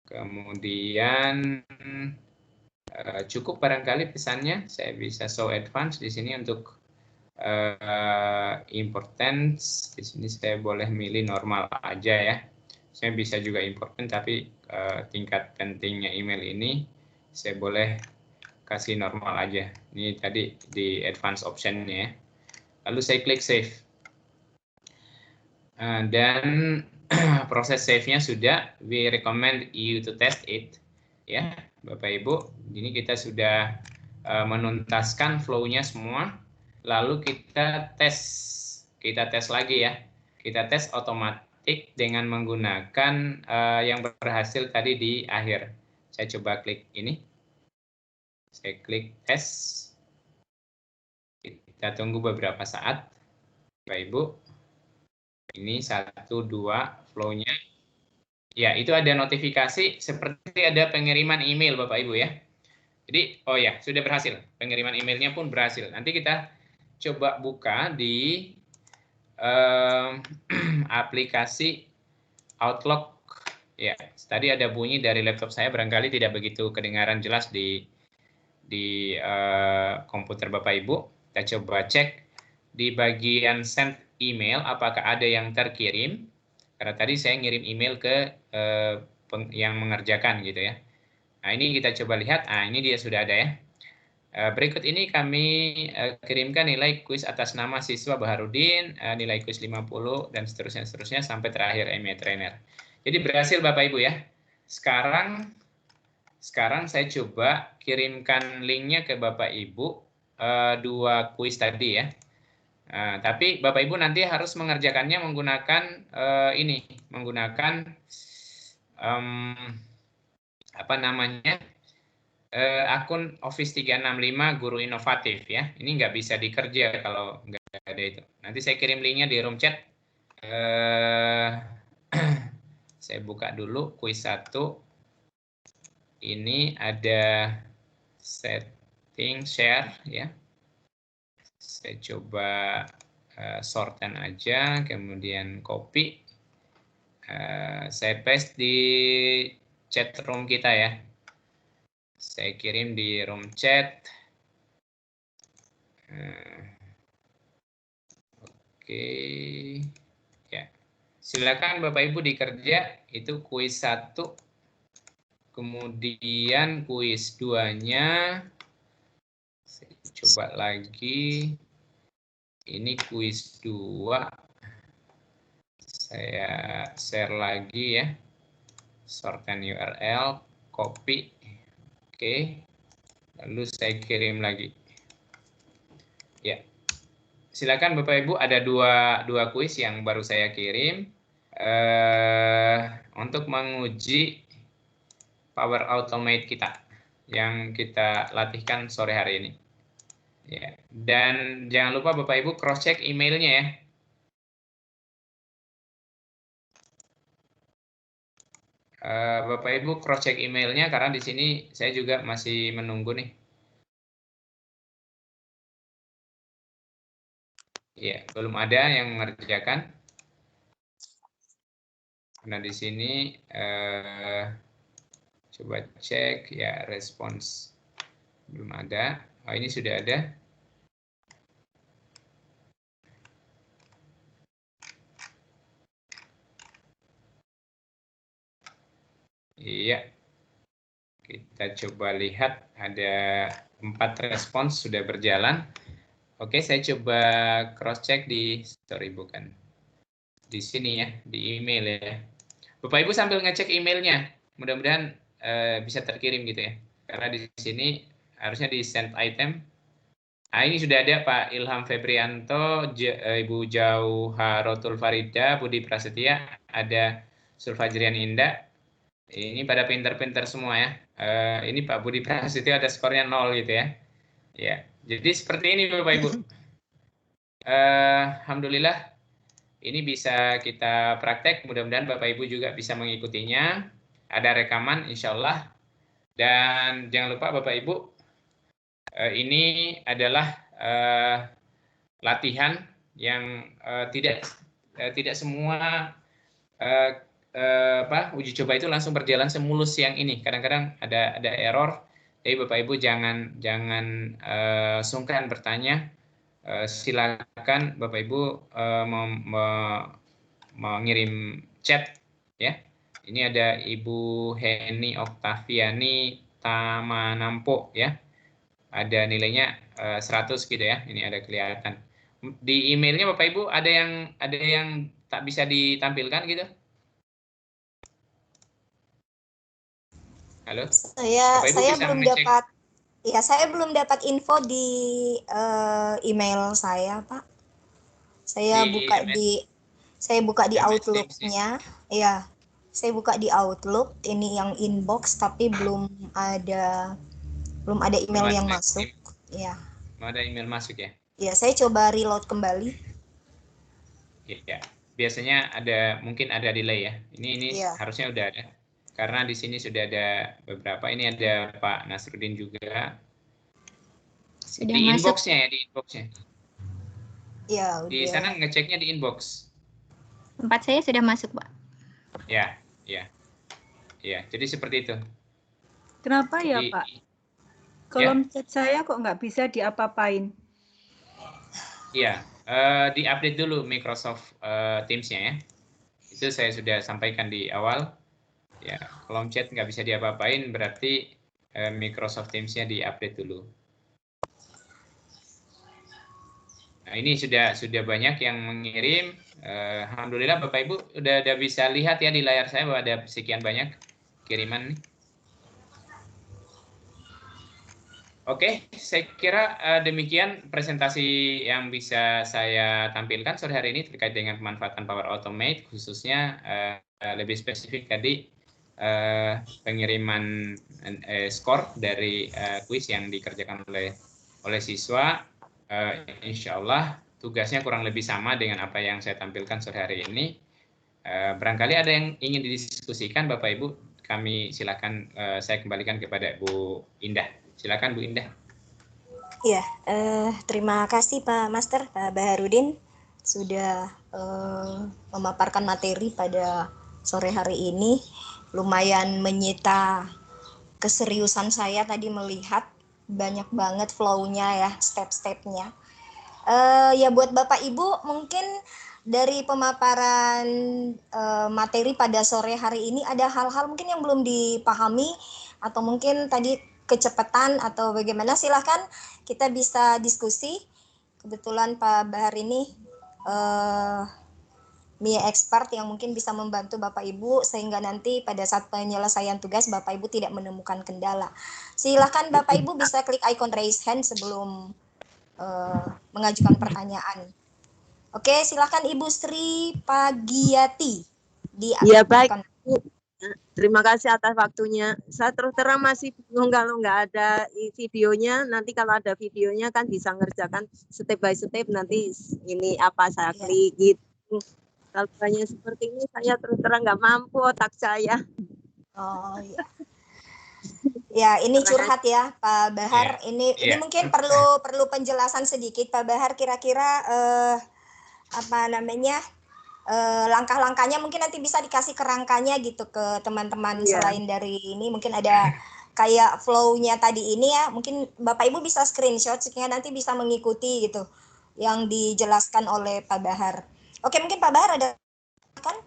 Kemudian cukup barangkali pesannya. Saya bisa show advance di sini untuk importance. Di sini saya boleh milih normal aja ya. Saya bisa juga important, tapi tingkat pentingnya email ini saya boleh kasih normal aja. Ini tadi di advance option-nya ya. Lalu saya klik save. Dan proses save-nya sudah, we recommend you to test it. Ya, Bapak Ibu, ini kita sudah menuntaskan flow-nya semua. Lalu kita tes lagi ya. Kita tes otomatis dengan menggunakan yang berhasil tadi di akhir. Saya coba klik ini. Saya klik tes. Kita tunggu beberapa saat. Bapak Ibu. Ini 1, 2 flow-nya. Ya, itu ada notifikasi seperti ada pengiriman email Bapak Ibu ya. Jadi, oh ya, sudah berhasil. Pengiriman emailnya pun berhasil. Nanti kita coba buka di aplikasi Outlook. Ya, tadi ada bunyi dari laptop saya, barangkali tidak begitu kedengaran jelas di komputer Bapak Ibu. Kita coba cek di bagian send email apakah ada yang terkirim. Karena tadi saya ngirim email ke yang mengerjakan gitu ya. Nah, ini kita coba lihat. Nah, ini dia sudah ada ya. Berikut ini kami kirimkan nilai kuis atas nama siswa Baharudin, nilai kuis 50 dan seterusnya sampai terakhir MIE trainer. Jadi berhasil Bapak Ibu ya. Sekarang saya coba kirimkan linknya ke Bapak Ibu 2 kuis tadi ya. Tapi Bapak Ibu nanti harus mengerjakannya menggunakan menggunakan apa namanya akun Office 365 Guru Inovatif ya. Ini nggak bisa dikerja kalau nggak ada itu. Nanti saya kirim linknya di room chat. Saya buka dulu kuis 1. Ini ada setting share ya. Saya coba shorten aja, kemudian copy. Saya paste di chat room kita ya. Saya kirim di room chat. Oke. Ya. Silakan Bapak Ibu dikerja, itu kuis 1. Kemudian kuis 2-nya saya coba lagi. Ini kuis 2. Saya share lagi ya. Shorten URL, copy. Oke. Lalu saya kirim lagi. Ya. silakan Bapak Ibu, ada dua kuis yang baru saya kirim untuk menguji Power Automate kita yang kita latihkan sore hari ini. Ya. Dan jangan lupa Bapak Ibu cross check emailnya ya. Bapak Ibu cross check emailnya karena di sini saya juga masih menunggu nih. Ya, belum ada yang mengerjakan. Karena di sini coba cek ya respons belum ada. Oh, ini sudah ada. Iya. Kita coba lihat ada 4 respons sudah berjalan. Oke, saya coba cross check di sorry bukan. Di sini ya, di email ya. Bapak Ibu sambil ngecek emailnya. Mudah-mudahan bisa terkirim gitu ya. Karena di sini harusnya di send item. Nah, ini sudah ada Pak Ilham Febrianto, Ibu Jauharotul Farida, Budi Prasetya, ada Sulfajrian Indah. Ini pada pinter-pinter semua ya. Ini Pak Budi Prasetyo ada skornya 0 gitu ya. Ya, jadi seperti ini Bapak Ibu. Alhamdulillah ini bisa kita praktek. Mudah-mudahan Bapak Ibu juga bisa mengikutinya. Ada rekaman insya Allah. Dan jangan lupa Bapak Ibu, ini adalah latihan yang tidak semua uji coba itu langsung berjalan semulus yang ini. Kadang-kadang ada error. Jadi Bapak Ibu jangan sungkan bertanya. Silakan Bapak Ibu mengirim chat ya. Ini ada Ibu Heni Oktaviani Tamanampo ya. Ada nilainya 100 gitu ya. Ini ada kelihatan. Di emailnya Bapak Ibu ada yang tak bisa ditampilkan gitu? Halo? Saya belum dapat info di email saya, Pak. Saya buka di Outlook-nya. Iya. Saya buka di Outlook, ini yang inbox tapi belum ada email yang masuk. Iya. Belum ada email masuk ya? Iya, saya coba reload kembali. Iya. Biasanya mungkin ada delay ya. Ini harusnya udah ada. Karena di sini sudah ada beberapa. Ini ada Pak Nasruddin juga. Sudah di masuk. Inbox-nya ya, di inbox-nya. Iya, di sana ngeceknya di inbox. Tempat saya sudah masuk, Pak. Ya. Jadi seperti itu. Kenapa ya, Pak? Kolom chat saya kok nggak bisa diapa-apain? Iya, di-update dulu Microsoft Teams-nya ya. Itu saya sudah sampaikan di awal. Ya, kolom chat nggak bisa diapa-apain, berarti Microsoft Teams-nya di-update dulu. Nah, ini sudah banyak yang mengirim. Alhamdulillah Bapak Ibu udah bisa lihat ya di layar saya bahwa ada sekian banyak kiriman nih. Oke, saya kira demikian presentasi yang bisa saya tampilkan sore hari ini terkait dengan pemanfaatan Power Automate, khususnya lebih spesifik tadi pengiriman skor dari kuis yang dikerjakan oleh siswa. Insya Allah tugasnya kurang lebih sama dengan apa yang saya tampilkan sore hari ini. Barangkali ada yang ingin didiskusikan Bapak Ibu, kami silakan saya kembalikan kepada Bu Indah. Silakan Bu Indah. Iya, terima kasih Pak Master, Pak Baharudin sudah memaparkan materi pada sore hari ini. Lumayan menyita keseriusan saya tadi melihat banyak banget flow-nya ya, step-stepnya. Ya buat Bapak Ibu mungkin dari pemaparan materi pada sore hari ini ada hal-hal mungkin yang belum dipahami atau mungkin tadi kecepatan atau bagaimana, silahkan kita bisa diskusi. Kebetulan Pak Bahar ini Mia expert yang mungkin bisa membantu Bapak Ibu sehingga nanti pada saat penyelesaian tugas Bapak Ibu tidak menemukan kendala. Silahkan Bapak Ibu bisa klik icon raise hand sebelum mengajukan pertanyaan. Oke, silakan Ibu Sri Pagiati. Ya baik, Bu. Terima kasih atas waktunya. Saya terus terang masih bingung kalau nggak ada videonya. Nanti kalau ada videonya kan bisa ngerjakan step by step. Nanti ini apa saya klik gitu. Kalau hanya seperti ini saya terus terang nggak mampu otak saya. Oh iya. Ya, ini curhat ya Pak Bahar. Ini mungkin perlu penjelasan sedikit Pak Bahar. Kira-kira apa namanya? Langkah-langkahnya mungkin nanti bisa dikasih kerangkanya gitu ke teman-teman selain dari ini, mungkin ada kayak flow-nya tadi ini ya, mungkin Bapak Ibu bisa screenshot sehingga nanti bisa mengikuti gitu yang dijelaskan oleh Pak Bahar. Oke, mungkin Pak Bahar ada kan?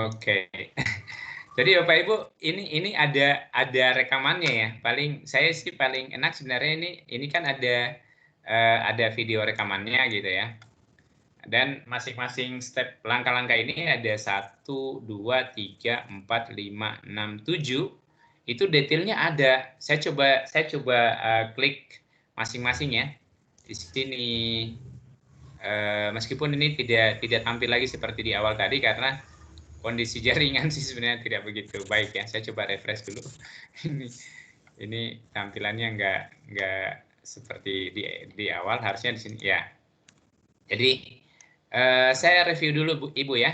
Oke. Jadi Bapak Ibu, ini ada rekamannya ya. Saya sih paling enak sebenarnya ini kan ada video rekamannya gitu ya. Dan masing-masing step langkah-langkah ini ada 1, 2, 3, 4, 5, 6, 7. Itu detailnya ada. Saya coba klik masing-masing ya. Di sini meskipun ini tidak tampil lagi seperti di awal tadi karena kondisi jaringan sih sebenarnya tidak begitu baik ya. Saya coba refresh dulu. ini tampilannya nggak seperti di awal, harusnya di sini ya. Jadi saya review dulu Ibu ya.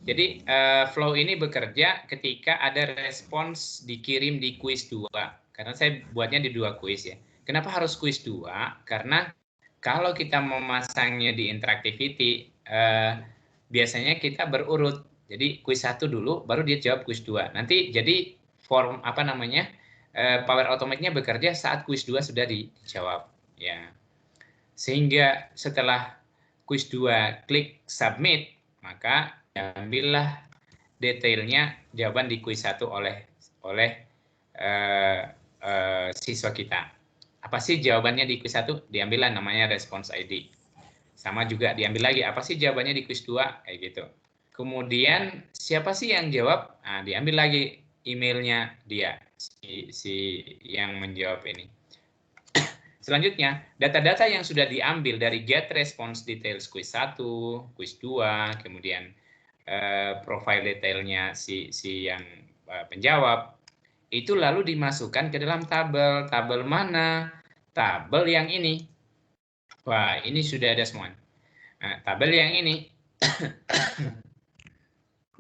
Jadi flow ini bekerja ketika ada respons dikirim di quiz 2. Karena saya buatnya di 2 quiz ya. Kenapa harus quiz 2? Karena kalau kita memasangnya di interactivity, biasanya kita berurut. Jadi quiz 1 dulu, baru dia jawab quiz 2. Nanti jadi form apa namanya, Power Automate-nya bekerja saat quiz 2 sudah dijawab. Ya. Sehingga setelah quiz 2 klik submit, maka ambillah detailnya jawaban di quiz 1 oleh siswa kita. Apa sih jawabannya di quiz 1? Diambillah namanya response ID. Sama juga diambil lagi, apa sih jawabannya di quiz 2? Kayak gitu. Kemudian siapa sih yang jawab? Nah, diambil lagi emailnya dia, si yang menjawab ini. Selanjutnya, data-data yang sudah diambil dari get response details quiz 1, quiz 2, kemudian profile detailnya si yang penjawab, itu lalu dimasukkan ke dalam tabel. Tabel mana? Tabel yang ini. Wah, ini sudah ada semua. Nah, tabel yang ini.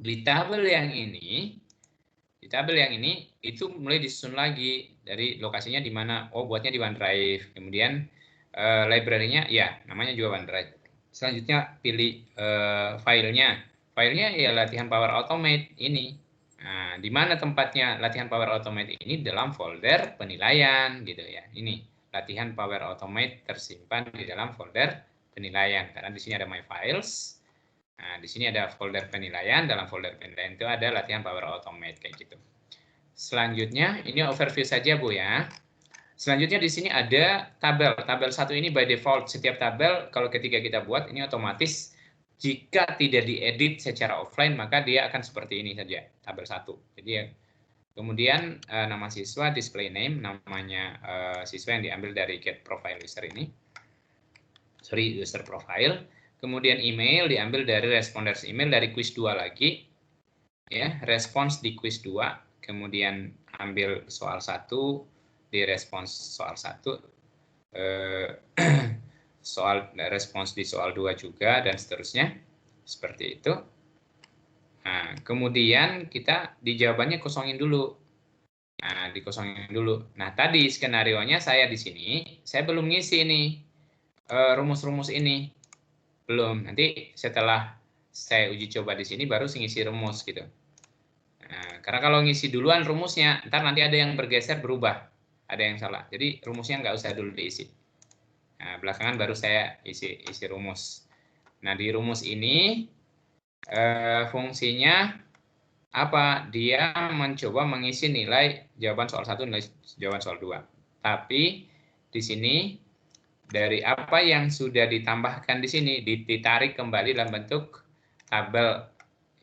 Di tabel yang ini, itu mulai disusun lagi dari lokasinya di mana. Oh, buatnya di OneDrive. Kemudian library-nya, ya namanya juga OneDrive. Selanjutnya pilih filenya. Filenya ya latihan Power Automate ini. Nah, di mana tempatnya latihan Power Automate ini? Dalam folder penilaian gitu ya. Ini latihan Power Automate tersimpan di dalam folder penilaian. Karena di sini ada My Files. Nah, di sini ada folder penilaian. Dalam folder penilaian itu ada latihan Power Automate kayak gitu. Selanjutnya, ini overview saja Bu ya. Selanjutnya di sini ada tabel. Tabel 1 ini by default. Setiap tabel kalau ketika kita buat ini otomatis jika tidak diedit secara offline maka dia akan seperti ini saja, tabel 1. Jadi kemudian nama siswa, display name, namanya siswa yang diambil dari get profile user ini. Sorry, user profile. Kemudian email diambil dari responders email dari quiz 2 lagi. Ya, respons di quiz 2, kemudian ambil soal 1, di respons soal 1, soal respons di soal 2 juga, dan seterusnya. Seperti itu. Nah, kemudian kita di jawabannya kosongin dulu. Nah, dikosongin dulu. Nah, tadi skenarionya saya di sini, saya belum ngisi nih rumus-rumus ini. Belum. Nanti setelah saya uji coba di sini baru ngisi rumus gitu. Nah, karena kalau ngisi duluan rumusnya, ntar nanti ada yang bergeser berubah. Ada yang salah. Jadi rumusnya nggak usah dulu diisi. Nah, belakangan baru saya isi rumus. Nah, di rumus ini fungsinya apa? Dia mencoba mengisi nilai jawaban soal 1, nilai jawaban soal 2. Tapi di sini dari apa yang sudah ditambahkan di sini ditarik kembali dalam bentuk tabel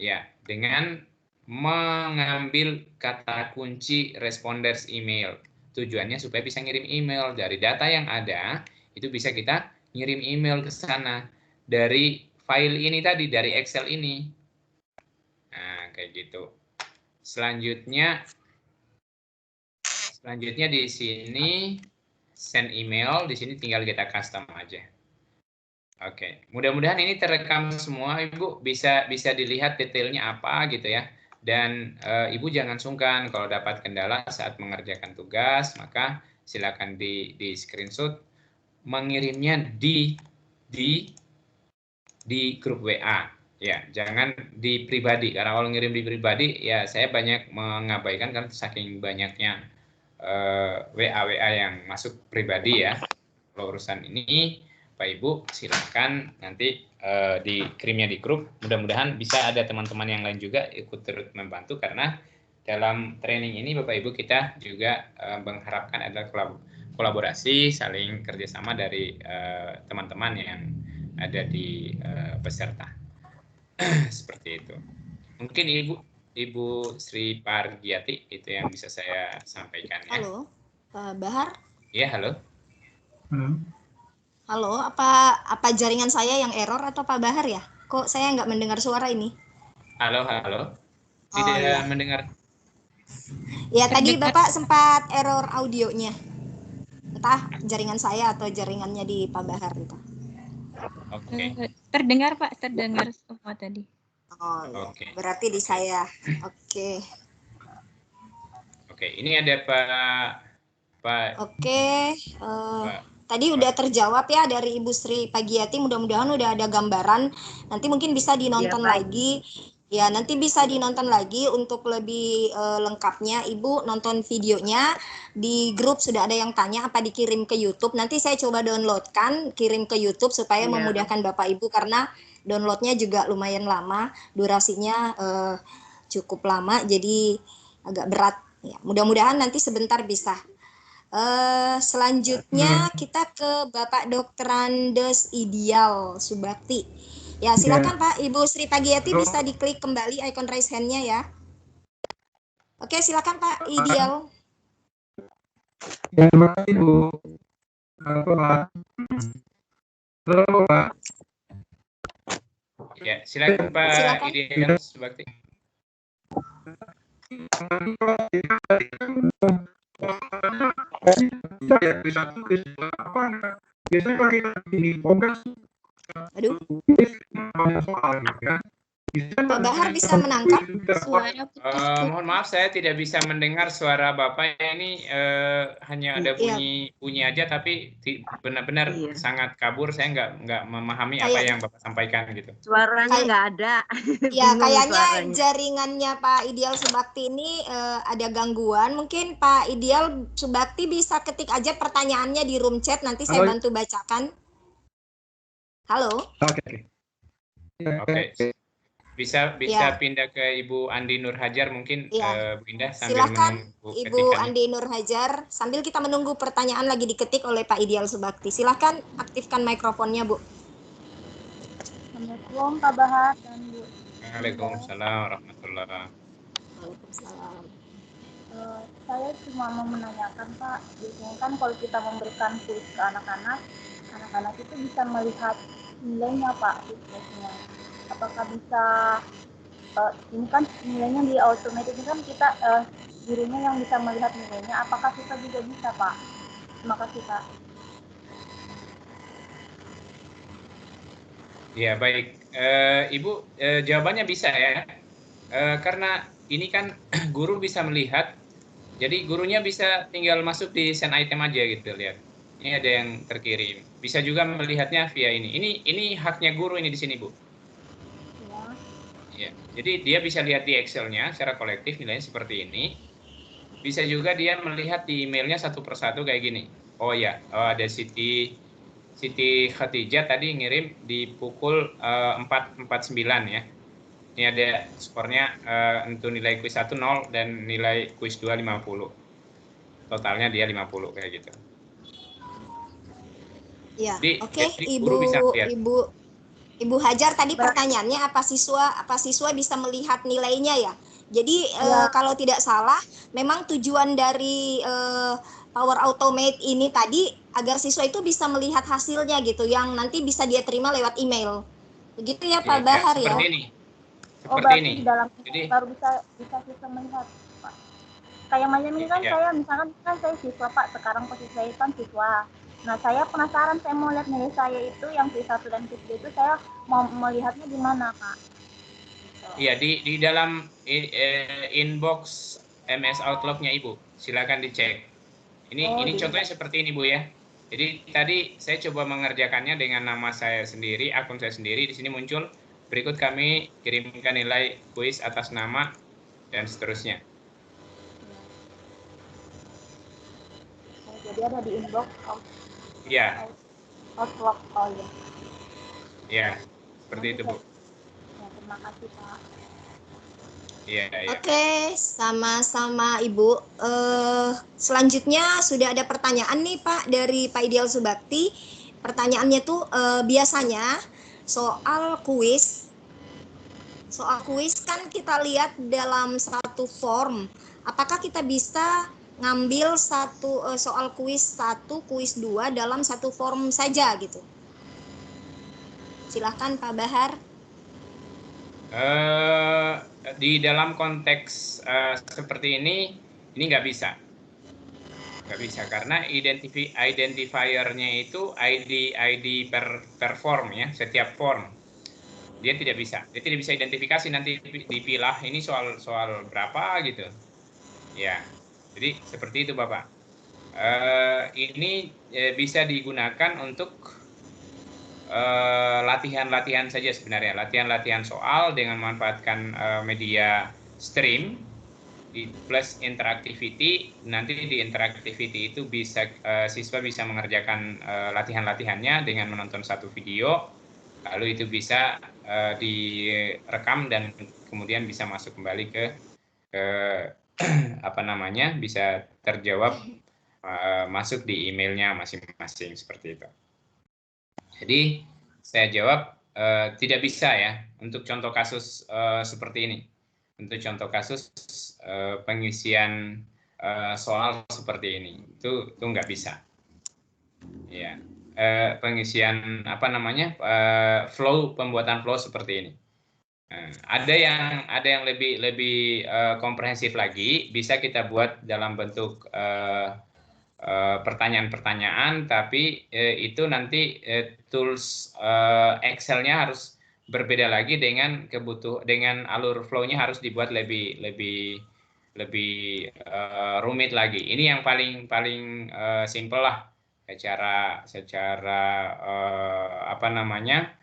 ya, dengan mengambil kata kunci responders email. tujuannya supaya bisa ngirim email. Dari data yang ada, itu bisa kita ngirim email ke sana. Dari file ini tadi, dari Excel ini. Nah, kayak gitu. Selanjutnya di sini send email, di sini tinggal kita custom aja. Oke, mudah-mudahan ini terekam semua, Ibu, bisa dilihat detailnya apa gitu ya. Dan Ibu jangan sungkan kalau dapat kendala saat mengerjakan tugas, maka silakan di screenshot, mengirimnya di grup WA. Ya, jangan di pribadi, karena kalau ngirim di pribadi ya saya banyak mengabaikan kan saking banyaknya WA yang masuk pribadi ya. Kalau urusan ini Pak Ibu silakan nanti dikirimnya di grup. Mudah-mudahan bisa ada teman-teman yang lain juga ikut turut membantu, karena dalam training ini Bapak Ibu kita juga mengharapkan adalah kolaborasi, saling kerjasama dari teman-teman yang ada di peserta. Seperti itu. Mungkin Ibu Sri Pargiati itu yang bisa saya sampaikan ya. Halo, Pak Bahar. Iya, halo. Halo, apa jaringan saya yang error atau Pak Bahar ya? Kok saya nggak mendengar suara ini? Halo. Tidak iya. mendengar. Ya, tadi Bapak sempat error audionya. Entah jaringan saya atau jaringannya di Pak Bahar itu. Oke. Terdengar Pak, terdengar semua tadi. Oh, iya. Oke. Berarti di saya. Oke. Oke, ini ada Pak. Oke. Tadi udah terjawab ya dari Ibu Sri Pagiati. Mudah-mudahan udah ada gambaran. Nanti mungkin bisa dinonton lagi. Ya, nanti bisa dinonton lagi untuk lebih lengkapnya. Ibu nonton videonya di grup, sudah ada yang tanya apa dikirim ke YouTube. Nanti saya coba downloadkan, kirim ke YouTube supaya memudahkan Bapak Ibu, karena downloadnya juga lumayan lama, durasinya cukup lama, jadi agak berat. Ya, mudah-mudahan nanti sebentar bisa. Selanjutnya kita ke Bapak Dr. Andes Ideal Subakti. Ya, silakan Pak, Ibu Sri Pagiati bisa diklik kembali icon raise hand-nya ya. Oke, silakan Pak Ideal. Ya, terima kasih Bu. Halo Pak. Ya, silakan Pak Ideal Subakti. Biasanya kalau kita ini progres. Aduh. Pak Bahar bisa menangkap suara. Mohon maaf, saya tidak bisa mendengar suara Bapak. Ini hanya ada bunyi aja, tapi benar-benar sangat kabur. Saya nggak memahami apa yang Bapak sampaikan gitu. Suaranya nggak ada. Ya, kayaknya jaringannya Pak Ideal Subakti ini ada gangguan. Mungkin Pak Ideal Subakti bisa ketik aja pertanyaannya di room chat. Nanti saya bantu bacakan. Halo. Oke. Bisa pindah ke Ibu Andi Nur Hajar mungkin, Bu Indah, sambil silakan menunggu Ibu ketikannya. Andi Nur Hajar, sambil kita menunggu pertanyaan lagi diketik oleh Pak Ideal Subakti. Silakan aktifkan mikrofonnya, Bu. Assalamualaikum Pak Bahar dan Bu. Waalaikumsalam warahmatullahi wabarakatuh. Waalaikumsalam. Saya cuma mau menanyakan Pak, biasanya kan kalau kita memberikan kuis ke anak-anak itu bisa melihat nilainya Pak, biasanya. Apakah bisa, ini kan nilainya di automate ini kan kita gurunya yang bisa melihat nilainya, apakah kita juga bisa Pak? Terima kasih Pak. Ya, baik. Ibu, jawabannya bisa ya. Karena ini kan guru bisa melihat, jadi gurunya bisa tinggal masuk di send item aja gitu, lihat. Ini ada yang terkirim. Bisa juga melihatnya via ini. Ini haknya guru ini di sini, Bu. Ya, jadi dia bisa lihat di Excel-nya secara kolektif nilainya seperti ini. Bisa juga dia melihat di emailnya satu persatu kayak gini. Oh ya, ada Siti Khadijah tadi ngirim di pukul 4.49 ya. Ini ada skornya untuk nilai kuis 1 0 dan nilai kuis 2 50. Totalnya dia 50 kayak gitu. Ya, oke. Jadi, Ibu Hajar tadi pertanyaannya apa siswa bisa melihat nilainya ya? Jadi kalau tidak salah, memang tujuan dari Power Automate ini tadi agar siswa itu bisa melihat hasilnya gitu, yang nanti bisa dia terima lewat email. Begitu ya Pak Bahar ya? Seperti ini. Oh, Seperti berarti ini. di dalam Jadi, baru bisa siswa melihat, Pak. Kayak macam ini kan saya misalkan kan saya siswa Pak, sekarang posisi saya kan siswa. Nah, saya penasaran, saya mau lihat nilai saya itu yang Q1 dan Q2 itu saya mau melihatnya di mana, Kak? Iya, di dalam inbox MS Outlook-nya Ibu. Silakan dicek. Ini contohnya seperti ini Bu ya. Jadi tadi saya coba mengerjakannya dengan nama saya sendiri, akun saya sendiri. Di sini muncul berikut kami kirimkan nilai kuis atas nama dan seterusnya. Jadi ada di inbox. Iya. Outlook. Oh iya. Iya, seperti itu Bu. Ya, terima kasih Pak. Iya. Oke, sama-sama Ibu. Selanjutnya sudah ada pertanyaan nih Pak dari Pak Ideal Subakti. Pertanyaannya tuh biasanya soal kuis kan kita lihat dalam satu form. Apakah kita bisa ngambil soal kuis 1, kuis 2 dalam satu form saja gitu? Silahkan Pak Bahar. Di dalam konteks seperti ini nggak bisa. Nggak bisa karena identifiernya itu ID per form ya, setiap form. Dia tidak bisa identifikasi nanti dipilah ini soal berapa gitu. Ya, jadi seperti itu Bapak. Ini bisa digunakan untuk latihan-latihan saja sebenarnya, latihan-latihan soal dengan memanfaatkan media stream plus interactivity. Nanti di interactivity itu bisa siswa bisa mengerjakan latihan-latihannya dengan menonton satu video, lalu itu bisa direkam dan kemudian bisa masuk kembali ke apa namanya, bisa terjawab masuk di emailnya masing-masing seperti itu. Jadi saya jawab tidak bisa ya untuk contoh kasus seperti ini. Untuk contoh kasus pengisian soal seperti ini itu nggak bisa. Ya, pengisian apa namanya pembuatan flow seperti ini. Ada yang lebih komprehensif lagi, bisa kita buat dalam bentuk pertanyaan-pertanyaan, tapi itu nanti tools Excel-nya harus berbeda lagi dengan alur flow-nya harus dibuat lebih rumit lagi. Ini yang paling simple lah secara apa namanya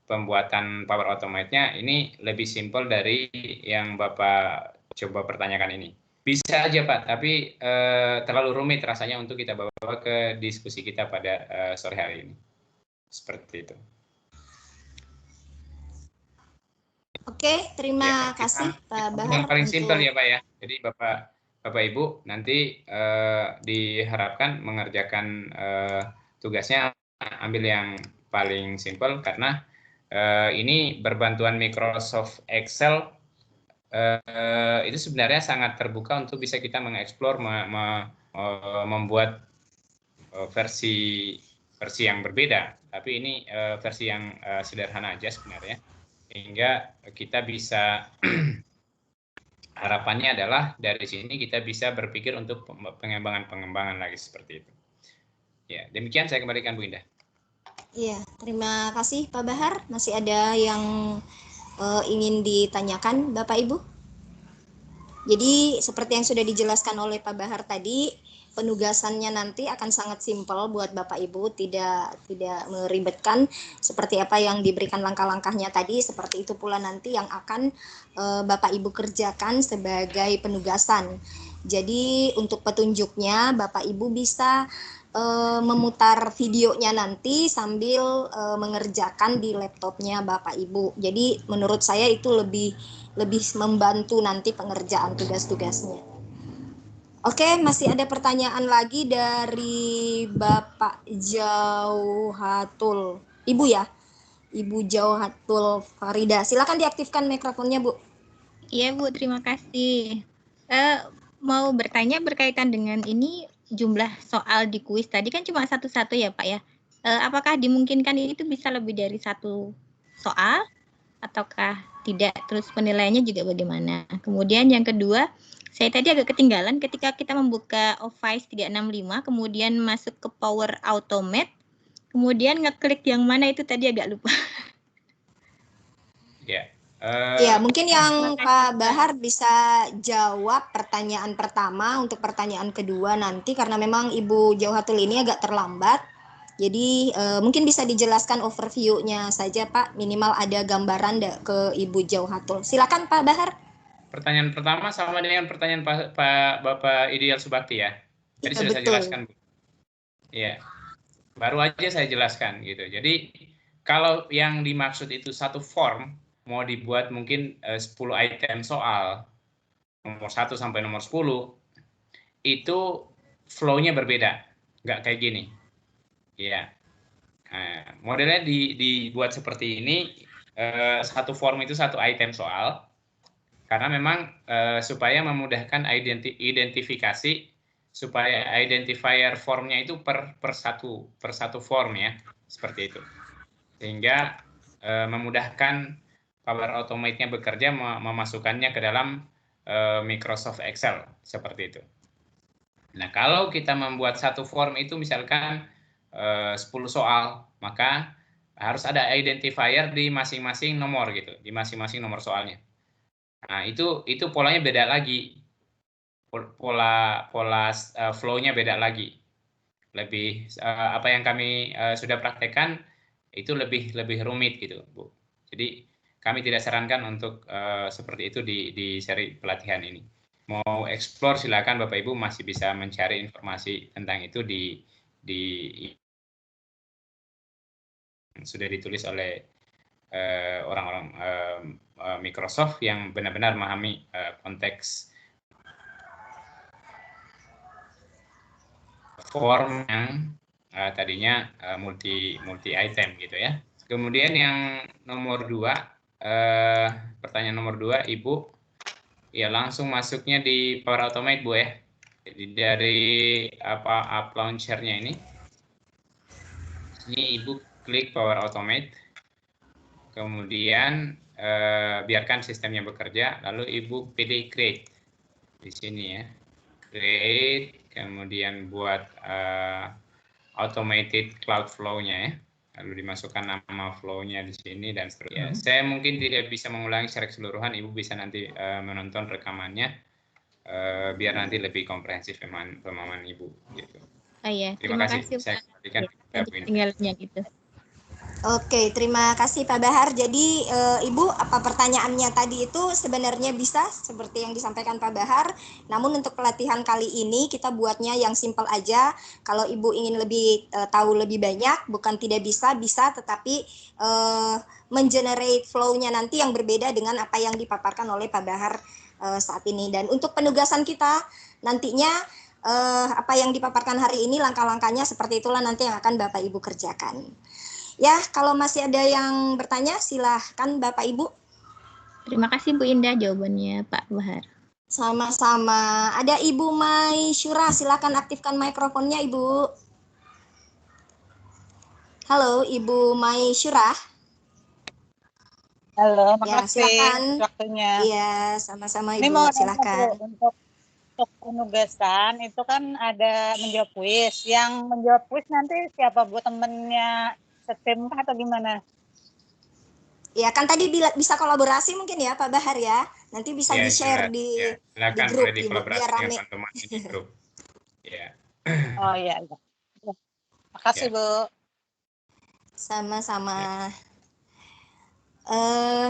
pembuatan Power Automate-nya ini lebih simple dari yang Bapak coba pertanyakan ini. Bisa aja Pak, tapi terlalu rumit rasanya untuk kita bawa ke diskusi kita pada sore hari ini. Seperti itu. Oke, terima kasih Pak Bahar. Yang paling simpel ya Pak ya. Jadi Bapak Ibu nanti diharapkan mengerjakan tugasnya ambil yang paling simpel karena ini berbantuan Microsoft Excel. Itu sebenarnya sangat terbuka untuk bisa kita mengeksplor membuat versi yang berbeda, tapi ini versi yang sederhana aja sebenarnya, sehingga kita bisa harapannya adalah dari sini kita bisa berpikir untuk pengembangan lagi seperti itu. Ya, demikian saya kembalikan Bu Indah. Iya, terima kasih Pak Bahar. Masih ada yang ingin ditanyakan Bapak Ibu? Jadi seperti yang sudah dijelaskan oleh Pak Bahar tadi, penugasannya nanti akan sangat simpel buat Bapak Ibu, tidak meribetkan. Seperti apa yang diberikan langkah-langkahnya tadi, seperti itu pula nanti yang akan Bapak Ibu kerjakan sebagai penugasan. Jadi untuk petunjuknya Bapak Ibu bisa memutar videonya nanti sambil mengerjakan di laptopnya Bapak Ibu. Jadi menurut saya itu lebih membantu nanti pengerjaan tugas-tugasnya. Oke, masih ada pertanyaan lagi dari Bapak Jauhatul. Ibu ya? Ibu Jauhatul Farida. Silakan diaktifkan mikrofonnya, Bu. Iya Bu, terima kasih. Mau bertanya berkaitan dengan ini jumlah soal di kuis tadi kan cuma satu-satu ya Pak ya. Apakah dimungkinkan ini tuh bisa lebih dari satu soal ataukah tidak? Terus penilaiannya juga bagaimana? Kemudian yang kedua, saya tadi agak ketinggalan ketika kita membuka Office 365 kemudian masuk ke Power Automate, kemudian ngeklik yang mana itu tadi agak lupa. Ya. Ya, mungkin yang Terima kasih, Pak Pak. Bahar bisa jawab pertanyaan pertama, untuk pertanyaan kedua nanti karena memang Ibu Jauhatul ini agak terlambat. Jadi mungkin bisa dijelaskan overview-nya saja Pak, minimal ada gambaran ke Ibu Jauhatul. Silakan Pak Bahar. Pertanyaan pertama sama dengan pertanyaan Bapak Ideal Subakti ya. Tadi Iya, sudah saya betul. jelaskan, Bu. Iya. Baru aja saya jelaskan gitu. Jadi kalau yang dimaksud itu satu form mau dibuat mungkin 10 item soal nomor 1 sampai nomor 10 itu flow-nya berbeda, nggak kayak gini. Ya, modelnya dibuat seperti ini, satu form itu satu item soal, karena memang supaya memudahkan identifikasi, supaya identifier formnya itu per satu form ya, seperti itu. Sehingga memudahkan Power Automate-nya bekerja memasukkannya ke dalam Microsoft Excel, seperti itu. Nah, kalau kita membuat satu form itu misalkan 10 soal, maka harus ada identifier di masing-masing nomor gitu, di masing-masing nomor soalnya. Nah, itu polanya beda lagi. Pola flow-nya beda lagi. Lebih apa yang kami sudah praktekkan itu lebih rumit gitu, Bu. Jadi kami tidak sarankan untuk seperti itu di seri pelatihan ini. Mau explore silakan Bapak Ibu masih bisa mencari informasi tentang itu di sudah ditulis oleh orang-orang Microsoft yang benar-benar memahami konteks form yang tadinya multi item gitu ya. Kemudian yang nomor 2, pertanyaan nomor 2, Ibu, ya langsung masuknya di Power Automate Bu ya. Jadi dari app launcher-nya ini Ibu klik Power Automate, kemudian biarkan sistemnya bekerja, lalu Ibu pilih create di sini ya, create, kemudian buat automated cloud flow-nya ya, lalu dimasukkan nama flow-nya di sini dan seterusnya. Saya mungkin tidak bisa mengulangi secara keseluruhan, Ibu bisa nanti menonton rekamannya biar nanti lebih komprehensif pemahaman Ibu gitu. Oh iya, Terima kasih. kasih Saya Pak. kembalikan Ya, ke tinggalnya gitu. Oke, terima kasih Pak Bahar. Jadi Ibu, apa pertanyaannya tadi itu sebenarnya bisa seperti yang disampaikan Pak Bahar. Namun untuk pelatihan kali ini kita buatnya yang simpel aja. Kalau Ibu ingin lebih tahu lebih banyak, bukan tidak bisa, tetapi mengenerate flow-nya nanti yang berbeda dengan apa yang dipaparkan oleh Pak Bahar saat ini. Dan untuk penugasan kita nantinya apa yang dipaparkan hari ini, langkah-langkahnya seperti itulah nanti yang akan Bapak Ibu kerjakan. Ya, kalau masih ada yang bertanya, silahkan Bapak Ibu. Terima kasih Bu Indah jawabannya Pak Bahar. Sama-sama. Ada Ibu Mai Syura, silahkan aktifkan mikrofonnya Ibu. Halo, Ibu Mai Syura. Halo, Ya, makasih silakan. waktunya. Iya, sama-sama Ini Ibu, mau silakan. untuk penugasan itu kan ada menjawab kuis. Yang menjawab kuis nanti siapa Bu, temennya setim atau gimana? Ya, kan tadi bisa kolaborasi mungkin ya Pak Bahar ya. Nanti bisa ya, di-share ya, di grup boleh Ibu, biar dikolaborasi dengan rame. teman-teman di grup. Ya. Oh iya. Makasih Ya. Bu. Sama-sama.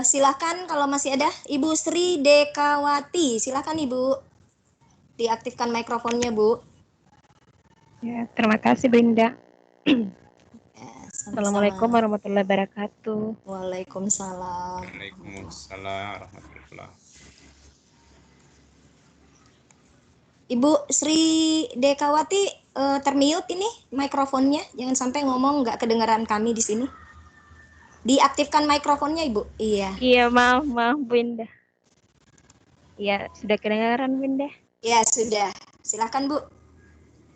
Silahkan kalau masih ada Ibu Sri Dekawati, silahkan Ibu diaktifkan mikrofonnya Bu. Ya, terima kasih Bu Indah. Ya, Assalamualaikum warahmatullahi wabarakatuh. Waalaikumsalam. Waalaikumsalam warahmatullahi. Ibu Sri Dekawati termute ini mikrofonnya, jangan sampai ngomong nggak kedengaran kami di sini. Diaktifkan mikrofonnya Ibu. Iya. Iya, maaf Bu Indah. Ya, sudah kedengaran Bunda? Ya, sudah. Silakan, Bu.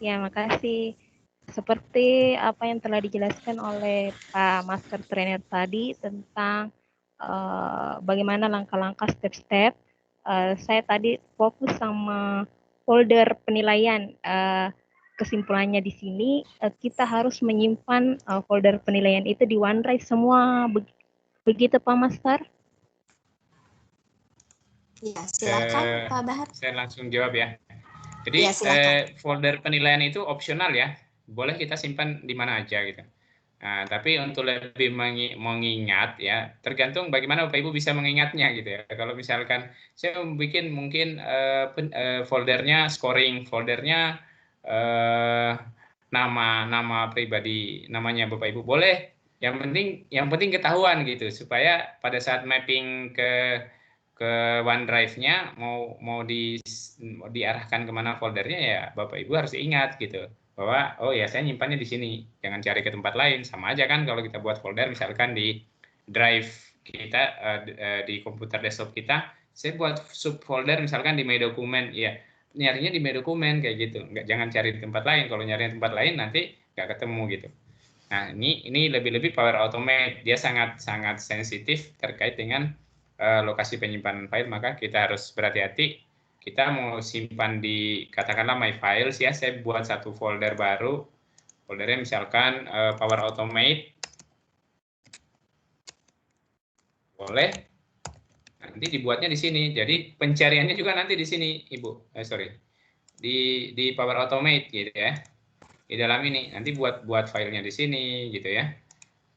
Ya, makasih. Seperti apa yang telah dijelaskan oleh Pak Master Trainer tadi tentang bagaimana langkah-langkah step-step, saya tadi fokus sama folder penilaian. Kesimpulannya di sini, kita harus menyimpan folder penilaian itu di OneDrive semua. Begitu Pak Master? Ya, silakan Pak Bahar. Saya langsung jawab ya. Jadi Ya, silakan. folder penilaian itu opsional ya, boleh kita simpan di mana aja gitu. Nah, tapi untuk lebih mengingat ya, tergantung bagaimana Bapak Ibu bisa mengingatnya gitu ya. Kalau misalkan saya bikin mungkin foldernya scoring, foldernya nama pribadi, namanya Bapak Ibu boleh. Yang penting ketahuan gitu supaya pada saat mapping ke OneDrive-nya mau diarahkan kemana foldernya ya Bapak Ibu harus ingat gitu bahwa oh ya saya nyimpannya di sini, jangan cari ke tempat lain. Sama aja kan kalau kita buat folder misalkan di drive kita di komputer desktop kita, saya buat subfolder misalkan di My Dokumen, ya nyarinya di My Dokumen kayak gitu, jangan cari di tempat lain. Kalau nyari di tempat lain nanti nggak ketemu gitu. Nah ini lebih-lebih Power Automate, dia sangat sensitif terkait dengan lokasi penyimpanan file, maka kita harus berhati-hati. Kita mau simpan di katakanlah My Files ya, saya buat satu folder baru, foldernya misalkan Power Automate, boleh nanti dibuatnya di sini. Jadi pencariannya juga nanti di sini, Ibu. Di Power Automate gitu ya. Di dalam ini nanti buat filenya di sini gitu ya.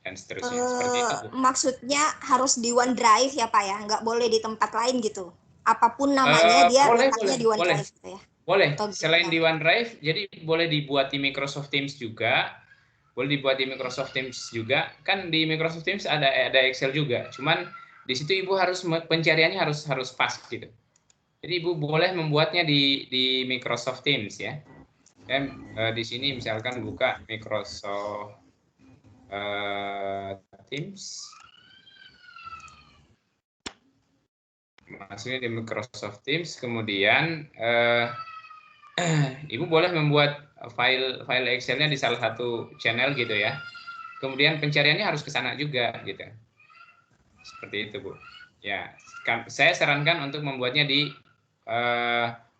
Dan seterusnya. Seperti itu, Bu. Maksudnya harus di OneDrive ya Pak ya, nggak boleh di tempat lain gitu. Apapun namanya dia letaknya di OneDrive gitu ya. Boleh. Selain di OneDrive, jadi boleh dibuat di Microsoft Teams juga. Boleh dibuat di Microsoft Teams juga. Kan di Microsoft Teams ada Excel juga. Cuman di situ Ibu harus pencariannya harus pas gitu. Jadi Ibu boleh membuatnya di Microsoft Teams ya. Dan di sini misalkan buka Microsoft Teams. Maksudnya di Microsoft Teams, kemudian Ibu boleh membuat file Excel-nya di salah satu channel gitu ya. Kemudian pencariannya harus ke sana juga gitu. Seperti itu, Bu. Ya, saya sarankan untuk membuatnya di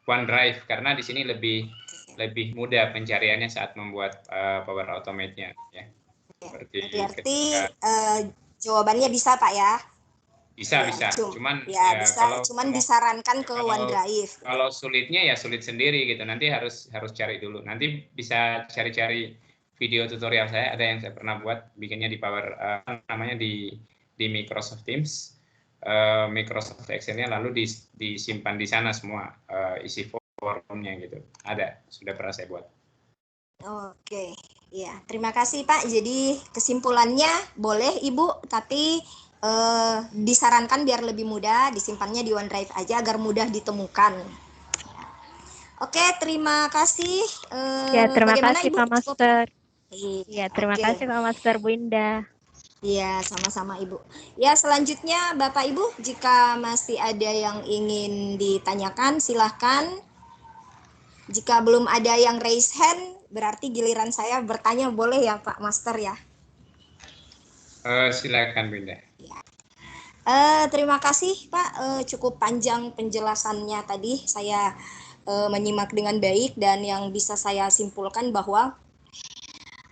OneDrive karena di sini lebih mudah pencariannya saat membuat Power Automate-nya ya. Berarti jawabannya bisa Pak ya? Bisa. Cuman ya bisa, cuman disarankan ke OneDrive. Kalau sulitnya ya sulit sendiri gitu. Nanti harus cari dulu. Nanti bisa cari-cari video tutorial saya, ada yang saya pernah buat bikinnya di namanya di Microsoft Teams, Microsoft Excel-nya, lalu disimpan di sana semua isi formnya gitu. Ada, sudah pernah saya buat. Oke, ya terima kasih Pak. Jadi kesimpulannya boleh Ibu, tapi disarankan biar lebih mudah disimpannya di OneDrive aja agar mudah ditemukan. Oke, terima kasih. Ya, terima kasih Ibu? Pak Master. Ya, terima kasih Pak Master, Bu Indah. Iya, sama-sama Ibu. Ya, selanjutnya Bapak Ibu, jika masih ada yang ingin ditanyakan, silahkan. Jika belum ada yang raise hand, berarti giliran saya bertanya, boleh ya Pak Master ya? Silakan Bu Indah. Ya. Terima kasih Pak, cukup panjang penjelasannya tadi. Saya menyimak dengan baik dan yang bisa saya simpulkan bahwa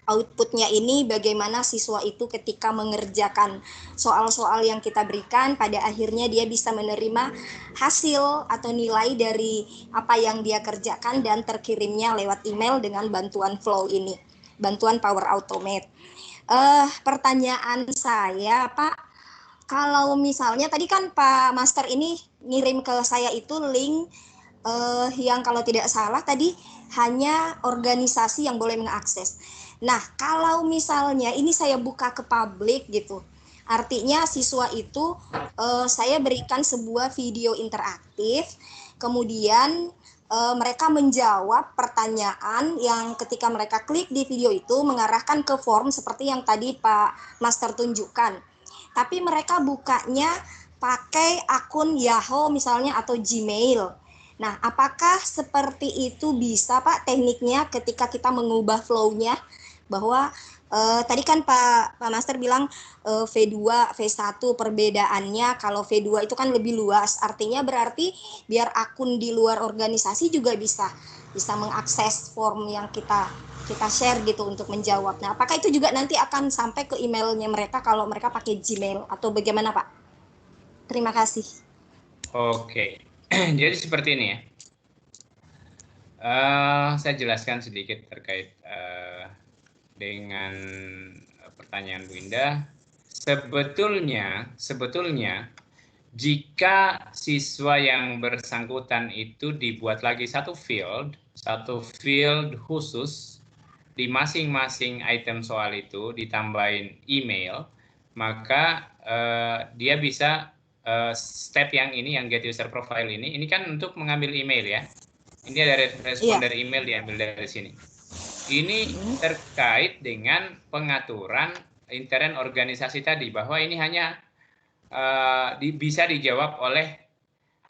outputnya ini bagaimana siswa itu ketika mengerjakan soal-soal yang kita berikan, pada akhirnya dia bisa menerima hasil atau nilai dari apa yang dia kerjakan dan terkirimnya lewat email dengan bantuan Flow ini, bantuan Power Automate. Pertanyaan saya Pak, kalau misalnya tadi kan Pak Master ini ngirim ke saya itu link yang kalau tidak salah tadi hanya organisasi yang boleh mengakses. Nah, kalau misalnya ini saya buka ke publik gitu, artinya siswa itu saya berikan sebuah video interaktif, kemudian mereka menjawab pertanyaan yang ketika mereka klik di video itu mengarahkan ke form seperti yang tadi Pak Master tunjukkan. Tapi mereka bukanya pakai akun Yahoo misalnya atau Gmail. Nah, apakah seperti itu bisa Pak tekniknya ketika kita mengubah flow-nya, bahwa tadi kan Pak Master bilang V2, V1 perbedaannya, kalau V2 itu kan lebih luas, artinya berarti biar akun di luar organisasi juga bisa mengakses form yang kita share gitu untuk menjawab. Nah, apakah itu juga nanti akan sampai ke emailnya mereka kalau mereka pakai Gmail atau bagaimana Pak? Terima kasih. Oke, jadi seperti ini ya. Saya jelaskan sedikit terkait dengan pertanyaan Bu Indah. Sebetulnya jika siswa yang bersangkutan itu dibuat lagi satu field khusus di masing-masing item soal itu ditambahin email, maka dia bisa step yang ini, yang get user profile ini kan untuk mengambil email ya. Ini ada respon dari email diambil dari sini. Ini terkait dengan pengaturan intern organisasi tadi, bahwa ini hanya bisa dijawab oleh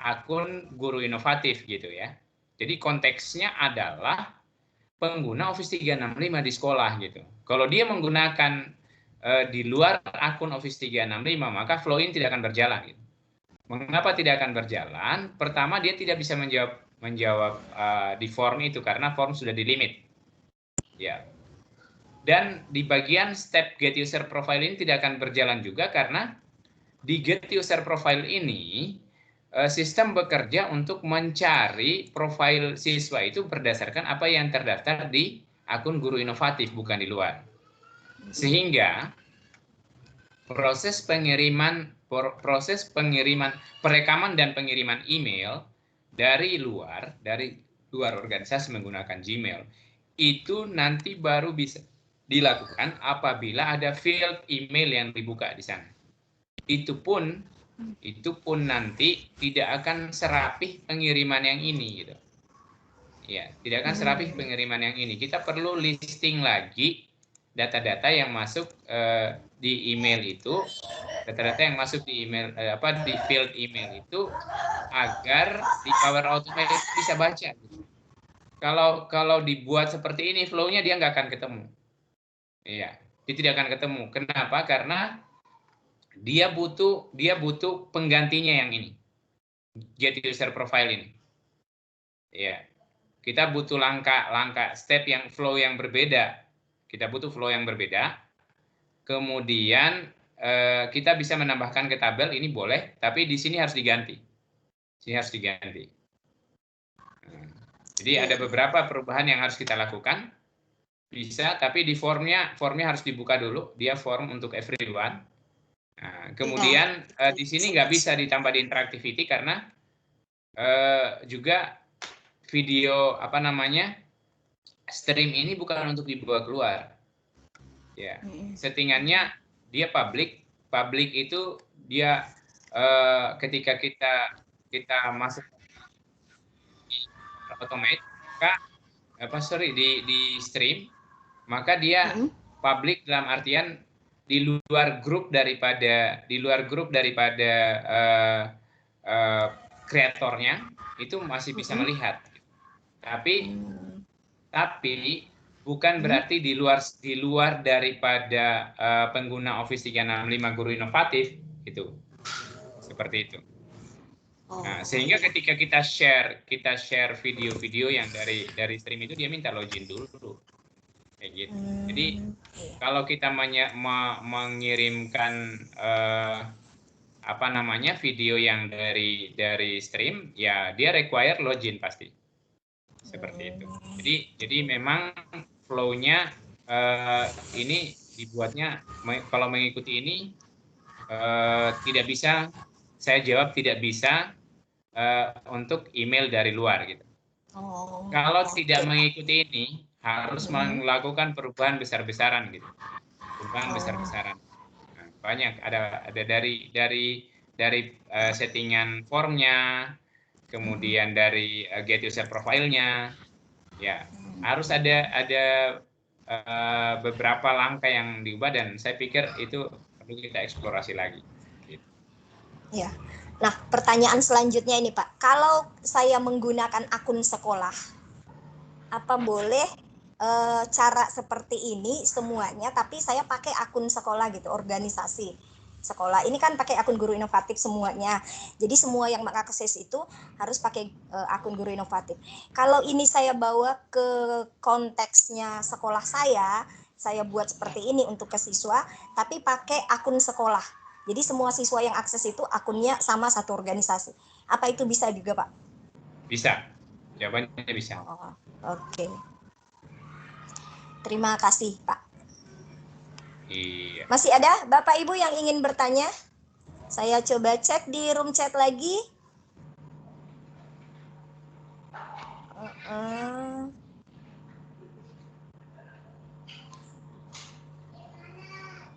akun guru inovatif gitu ya. Jadi konteksnya adalah pengguna Office 365 di sekolah gitu. Kalau dia menggunakan di luar akun Office 365, maka flow in tidak akan berjalan gitu. Mengapa tidak akan berjalan? Pertama, dia tidak bisa menjawab di form itu karena form sudah di limit. Ya. Dan di bagian step get user profile ini tidak akan berjalan juga karena di get user profile ini sistem bekerja untuk mencari profil siswa itu berdasarkan apa yang terdaftar di akun guru inovatif, bukan di luar. Sehingga proses perekaman dan pengiriman email dari luar organisasi menggunakan Gmail itu nanti baru bisa dilakukan apabila ada field email yang dibuka di sana. Itu pun nanti tidak akan serapih pengiriman yang ini gitu. Ya, tidak akan serapih pengiriman yang ini. Kita perlu listing lagi data-data yang masuk di email itu, data-data yang masuk di email di field email itu agar di Power Automate bisa baca. Kalau dibuat seperti ini flow-nya dia nggak akan ketemu. Iya, dia tidak akan ketemu. Kenapa? Karena dia butuh penggantinya yang ini, get user profile ini. Ya, kita butuh langkah step yang flow yang berbeda. Kita butuh flow yang berbeda. Kemudian kita bisa menambahkan ke tabel ini boleh, tapi di sini harus diganti. Jadi ada beberapa perubahan yang harus kita lakukan. Bisa, tapi di formnya harus dibuka dulu. Dia form untuk everyone. Nah, kemudian di sini nggak bisa ditambah di interactivity karena juga video stream ini bukan untuk dibawa keluar. Ya, settingannya dia public itu dia ketika kita masuk di Automate, di stream, maka dia public dalam artian di luar grup daripada kreatornya itu masih bisa melihat. Tapi bukan berarti di luar daripada pengguna Office 365 guru inovatif gitu. Seperti itu. Nah, sehingga ketika kita share video-video yang dari stream itu dia minta login dulu. Kayak gitu. Jadi kalau kita mengirimkan video yang dari stream, ya dia require login pasti. Seperti itu. Jadi memang flow-nya ini dibuatnya kalau mengikuti ini tidak bisa, saya jawab tidak bisa untuk email dari luar gitu. Kalau tidak mengikuti ini harus melakukan perubahan besar-besaran gitu. Besar-besaran. Nah, banyak ada dari settingan formnya, kemudian dari get user profile-nya, ya harus ada beberapa langkah yang diubah dan saya pikir itu perlu kita eksplorasi lagi. Gitu. Ya. Nah, pertanyaan selanjutnya ini Pak, kalau saya menggunakan akun sekolah, apa boleh cara seperti ini semuanya, tapi saya pakai akun sekolah gitu, organisasi sekolah. Ini kan pakai akun Guru Inovatif semuanya. Jadi semua yang mengakses itu harus pakai akun Guru Inovatif. Kalau ini saya bawa ke konteksnya sekolah saya buat seperti ini untuk ke siswa, tapi pakai akun sekolah. Jadi semua siswa yang akses itu akunnya sama satu organisasi. Apa itu bisa juga, Pak? Bisa. Jawabannya bisa. Oh, oke. Terima kasih, Pak. Iya. Masih ada Bapak Ibu yang ingin bertanya? Saya coba cek di room chat lagi.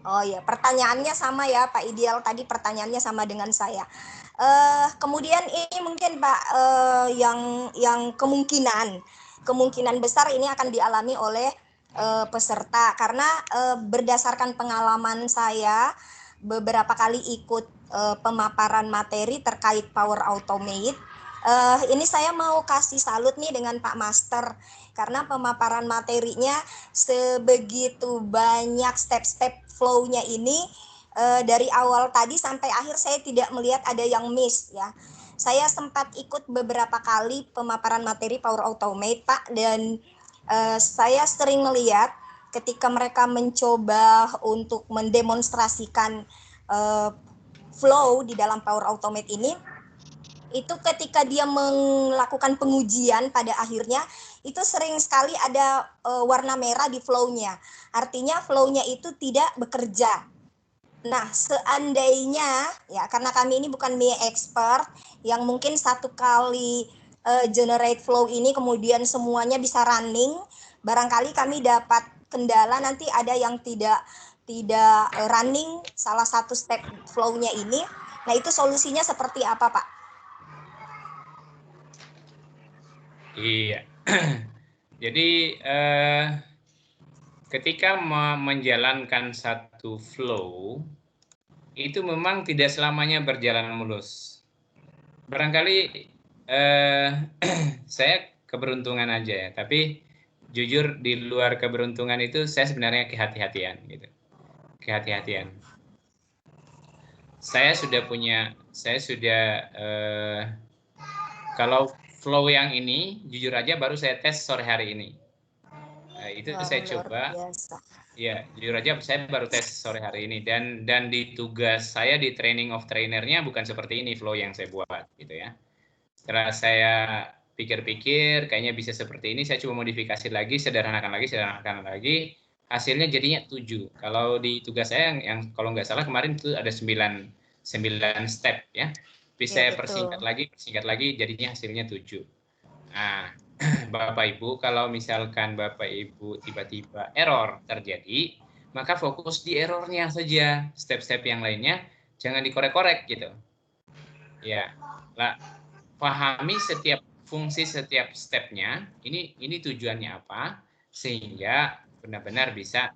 Oh ya, pertanyaannya sama ya Pak Ideal, tadi pertanyaannya sama dengan saya. Kemudian ini mungkin Pak yang kemungkinan besar ini akan dialami oleh peserta karena berdasarkan pengalaman saya beberapa kali ikut pemaparan materi terkait Power Automate. Ini saya mau kasih salut nih dengan Pak Master karena pemaparan materinya sebegitu banyak step-step flow-nya ini dari awal tadi sampai akhir saya tidak melihat ada yang miss ya. Saya sempat ikut beberapa kali pemaparan materi Power Automate Pak, dan saya sering melihat ketika mereka mencoba untuk mendemonstrasikan flow di dalam Power Automate ini, itu ketika dia melakukan pengujian pada akhirnya itu sering sekali ada warna merah di flow-nya. Artinya flow-nya itu tidak bekerja. Nah, seandainya ya karena kami ini bukan MIA expert yang mungkin satu kali generate flow ini kemudian semuanya bisa running, barangkali kami dapat kendala nanti ada yang tidak running salah satu step flow-nya ini. Nah, itu solusinya seperti apa, Pak? Iya. Jadi ketika menjalankan satu flow itu memang tidak selamanya berjalan mulus. Barangkali saya keberuntungan aja ya, tapi jujur di luar keberuntungan itu saya sebenarnya kehati-hatian gitu. Kehati-hatian. Saya sudah kalau flow yang ini jujur aja baru saya tes sore hari ini. Itu saya coba. Ya, jujur aja saya baru tes sore hari ini dan di tugas saya di training of trainernya bukan seperti ini flow yang saya buat gitu ya. Setelah saya pikir-pikir kayaknya bisa seperti ini, saya coba modifikasi lagi, sederhanakan lagi, hasilnya jadinya 7. Kalau di tugas saya yang kalau nggak salah kemarin itu ada 9 step ya. Tapi saya persingkat lagi jadinya hasilnya 7. Nah, Bapak Ibu, kalau misalkan Bapak Ibu tiba-tiba error terjadi, maka fokus di errornya saja. Step-step yang lainnya jangan dikorek-korek gitu. Ya, lah, pahami setiap fungsi setiap stepnya. Ini tujuannya apa, sehingga benar-benar bisa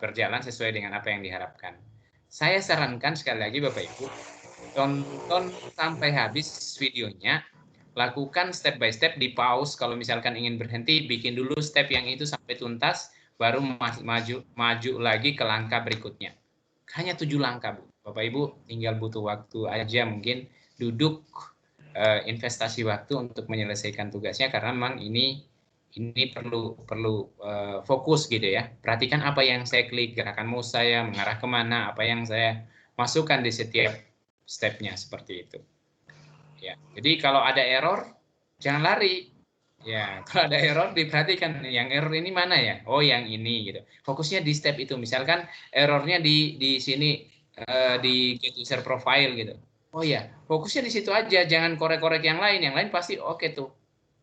berjalan sesuai dengan apa yang diharapkan. Saya sarankan sekali lagi Bapak Ibu, tonton sampai habis videonya. Lakukan step by step, di pause kalau misalkan ingin berhenti, bikin dulu step yang itu sampai tuntas, baru maju lagi ke langkah berikutnya. Hanya 7 langkah, Bu. Bapak Ibu tinggal butuh waktu aja, mungkin duduk investasi waktu untuk menyelesaikan tugasnya, karena memang ini perlu fokus gitu ya. Perhatikan apa yang saya klik, gerakan mouse saya mengarah kemana, apa yang saya masukkan di setiap stepnya, seperti itu. Ya, jadi kalau ada error jangan lari. Ya, kalau ada error diperhatikan yang error ini mana ya? Oh, yang ini gitu. Fokusnya di step itu. Misalkan errornya di sini di get user profile gitu. Oh ya, fokusnya di situ aja, jangan korek-korek yang lain. Yang lain pasti oke tuh.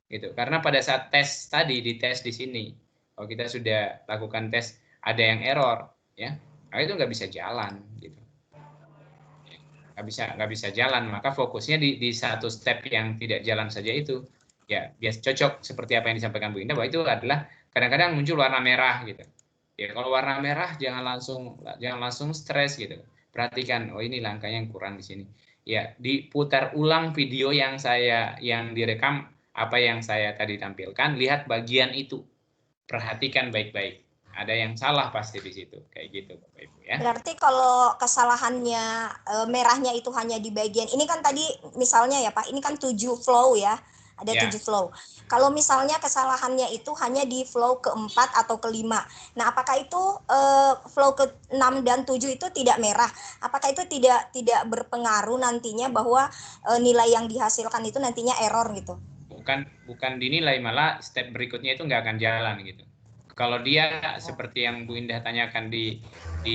Gitu. Karena pada saat tes tadi dites di sini, kalau kita sudah lakukan tes ada yang error, ya, nah itu nggak bisa jalan gitu. Nggak bisa jalan, maka fokusnya di satu step yang tidak jalan saja itu. Ya, biasa cocok seperti apa yang disampaikan Bu Indah, bahwa itu adalah kadang-kadang muncul warna merah gitu. Ya, kalau warna merah jangan langsung stres gitu. perhatikan, oh ini langkahnya yang kurang di sini. Ya, diputar ulang video yang direkam, apa yang saya tadi tampilkan, lihat bagian itu. Perhatikan baik-baik. Ada yang salah pasti di situ, kayak gitu Bapak Ibu ya. Berarti kalau kesalahannya merahnya itu hanya di bagian ini kan tadi misalnya ya Pak, ini kan 7 flow ya. Ada 7 flow. Kalau misalnya kesalahannya itu hanya di flow keempat atau kelima. Nah, apakah itu flow ke-6 dan 7 itu tidak merah? Apakah itu tidak berpengaruh nantinya bahwa nilai yang dihasilkan itu nantinya error gitu? Bukan dinilai, malah step berikutnya itu nggak akan jalan gitu. Kalau dia seperti yang Bu Indah tanyakan di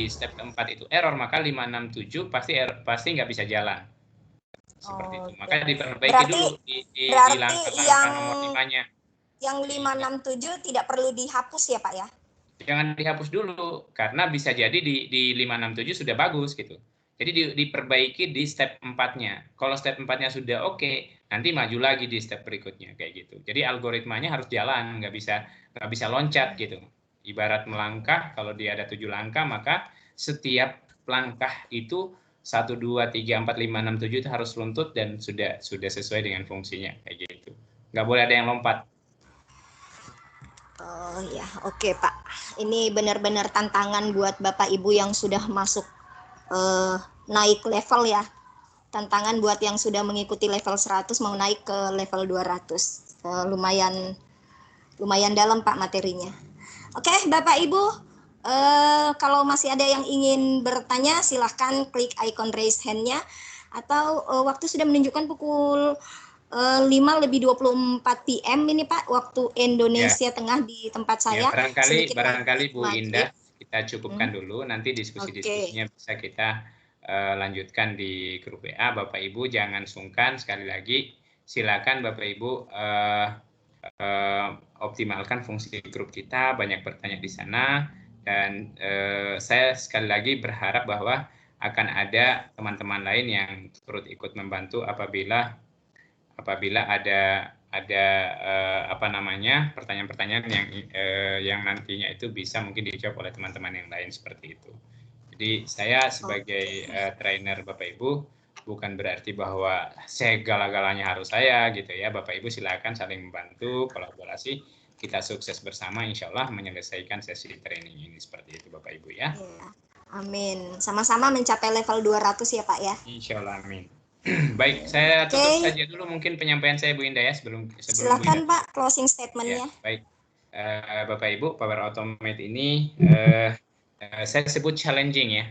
step keempat itu error, maka 567 pasti nggak bisa jalan. Seperti itu. Maka diperbaiki dulu di langkah nomor 5-nya. Yang 567 tidak perlu dihapus ya Pak ya? Jangan dihapus dulu, karena bisa jadi di 567 sudah bagus gitu. Jadi diperbaiki di step 4-nya. Kalau step 4-nya sudah oke, nanti maju lagi di step berikutnya kayak gitu. Jadi algoritmanya harus jalan, nggak bisa loncat gitu. Ibarat melangkah, kalau dia ada 7 langkah, maka setiap langkah itu 1, 2, 3, 4, 5, 6, 7 itu harus runtut dan sudah sesuai dengan fungsinya kayak gitu. Nggak boleh ada yang lompat. Oh ya, oke Pak. Ini benar-benar tantangan buat Bapak Ibu yang sudah masuk naik level ya. Tantangan buat yang sudah mengikuti level 100 mau naik ke level 200. Lumayan dalam Pak materinya. Oke, Bapak Ibu, kalau masih ada yang ingin bertanya silahkan klik icon raise hand-nya atau waktu sudah menunjukkan pukul 5:24 PM ini Pak, waktu Indonesia Tengah di tempat saya. Barangkali Bu Indah, kita cukupkan dulu, nanti diskusi-diskusinya bisa kita lanjutkan di grup WA. Bapak Ibu jangan sungkan, sekali lagi silakan Bapak Ibu optimalkan fungsi grup kita, banyak bertanya di sana, dan saya sekali lagi berharap bahwa akan ada teman-teman lain yang turut ikut membantu apabila ada pertanyaan-pertanyaan yang nantinya itu bisa mungkin dijawab oleh teman-teman yang lain seperti itu. Jadi saya sebagai trainer Bapak Ibu bukan berarti bahwa segala-galanya harus saya gitu ya. Bapak Ibu silakan saling membantu, kolaborasi, kita sukses bersama insya Allah menyelesaikan sesi training ini seperti itu Bapak Ibu ya. Amin. Sama-sama mencapai level 200 ya Pak ya. Insya Allah amin. Baik, saya tutup saja dulu mungkin penyampaian saya Bu Indah ya sebelum silakan Pak closing statement-nya. Ya, baik, Bapak Ibu, Power Automate ini saya sebut challenging ya,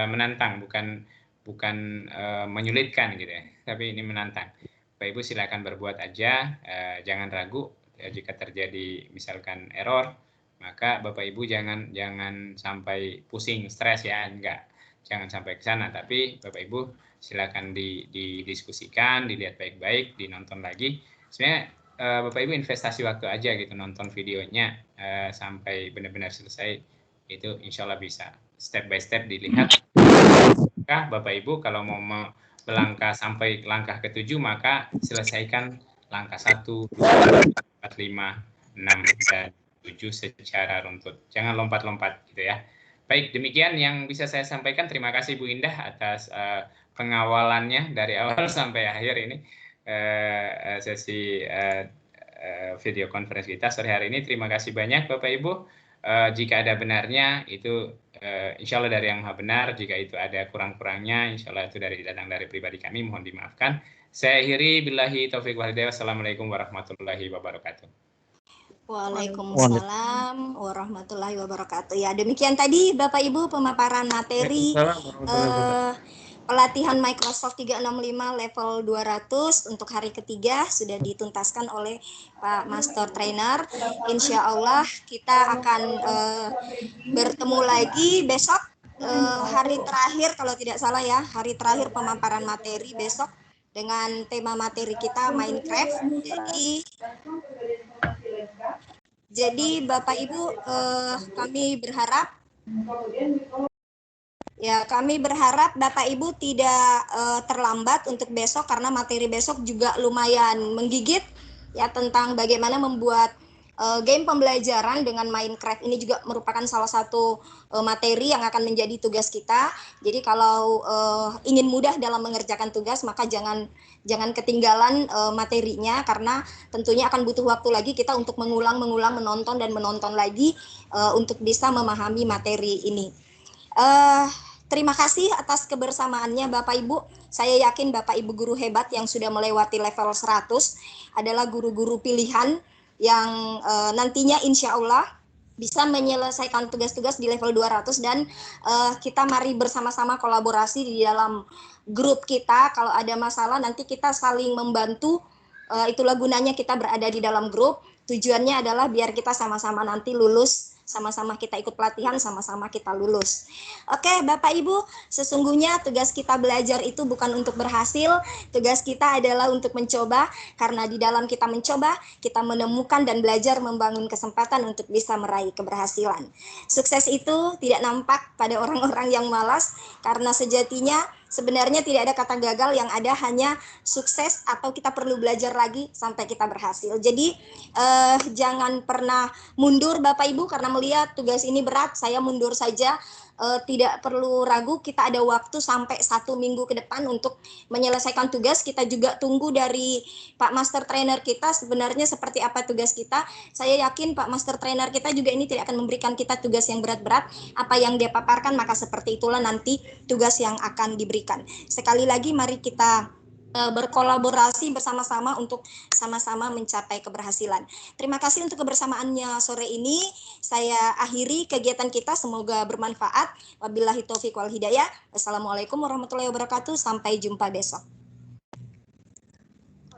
menantang, bukan menyulitkan gitu ya, tapi ini menantang. Bapak Ibu silakan berbuat aja, jangan ragu jika terjadi misalkan error, maka Bapak Ibu jangan sampai pusing, stres ya, enggak. Jangan sampai ke sana, tapi Bapak Ibu silakan didiskusikan, dilihat baik-baik, dinonton lagi. Sebenarnya Bapak Ibu investasi waktu aja gitu, nonton videonya sampai benar-benar selesai, itu insya Allah bisa. Step by step dilihat. Bapak Ibu kalau mau melangkah sampai langkah ke-7, maka selesaikan langkah 1, 2, 3, 4, 5, 6, dan 7 secara runtut. Jangan lompat-lompat gitu ya. Baik, demikian yang bisa saya sampaikan. Terima kasih Bu Indah atas pengawalannya dari awal sampai akhir ini sesi video conference kita sore hari ini. Terima kasih banyak Bapak Ibu. Jika ada benarnya itu insya Allah dari Yang Maha Benar. Jika itu ada kurang-kurangnya insya Allah itu datang dari pribadi kami, mohon dimaafkan. Saya akhiri billahi taufiq wal hidayah. Wassalamualaikum warahmatullahi wabarakatuh. Waalaikumsalam warahmatullahi wabarakatuh. Ya, demikian tadi Bapak Ibu pemaparan materi pelatihan Microsoft 365 level 200 untuk hari ketiga sudah dituntaskan oleh Pak Master Trainer. Insya Allah kita akan bertemu lagi besok, hari terakhir kalau tidak salah ya, hari terakhir pemaparan materi besok dengan tema materi kita Minecraft. Jadi Bapak Ibu kami berharap Bapak Ibu tidak terlambat untuk besok karena materi besok juga lumayan menggigit ya, tentang bagaimana membuat game pembelajaran dengan Minecraft ini juga merupakan salah satu materi yang akan menjadi tugas kita. Jadi kalau ingin mudah dalam mengerjakan tugas, maka jangan ketinggalan materinya, karena tentunya akan butuh waktu lagi kita untuk mengulang, menonton lagi untuk bisa memahami materi ini. Terima kasih atas kebersamaannya Bapak Ibu. Saya yakin Bapak Ibu guru hebat yang sudah melewati level 100 adalah guru-guru pilihan yang nantinya insya Allah bisa menyelesaikan tugas-tugas di level 200, dan kita mari bersama-sama kolaborasi di dalam grup kita. Kalau ada masalah nanti kita saling membantu, itulah gunanya kita berada di dalam grup. Tujuannya adalah biar kita sama-sama nanti lulus, sama-sama kita ikut pelatihan, sama-sama kita lulus. Oke, Bapak Ibu, sesungguhnya tugas kita belajar itu bukan untuk berhasil, tugas kita adalah untuk mencoba, karena di dalam kita mencoba, kita menemukan dan belajar membangun kesempatan untuk bisa meraih keberhasilan. Sukses itu tidak nampak pada orang-orang yang malas, karena sejatinya sebenarnya tidak ada kata gagal, yang ada hanya sukses atau kita perlu belajar lagi sampai kita berhasil. Jadi jangan pernah mundur Bapak Ibu, karena melihat tugas ini berat, saya mundur saja. Tidak perlu ragu, kita ada waktu sampai 1 minggu ke depan untuk menyelesaikan tugas. Kita juga tunggu dari Pak Master Trainer kita sebenarnya seperti apa tugas kita. Saya yakin Pak Master Trainer kita juga ini tidak akan memberikan kita tugas yang berat-berat. Apa yang dia paparkan, maka seperti itulah nanti tugas yang akan diberikan. Sekali lagi mari kita berkolaborasi bersama-sama untuk sama-sama mencapai keberhasilan. Terima kasih untuk kebersamaannya sore ini. Saya akhiri kegiatan kita, semoga bermanfaat. Wabillahi taufiq wal hidayah. Wassalamualaikum warahmatullahi wabarakatuh. Sampai jumpa besok.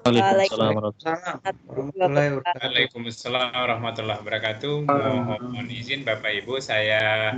Waalaikumsalam warahmatullahi wabarakatuh. Mohon izin Bapak Ibu, saya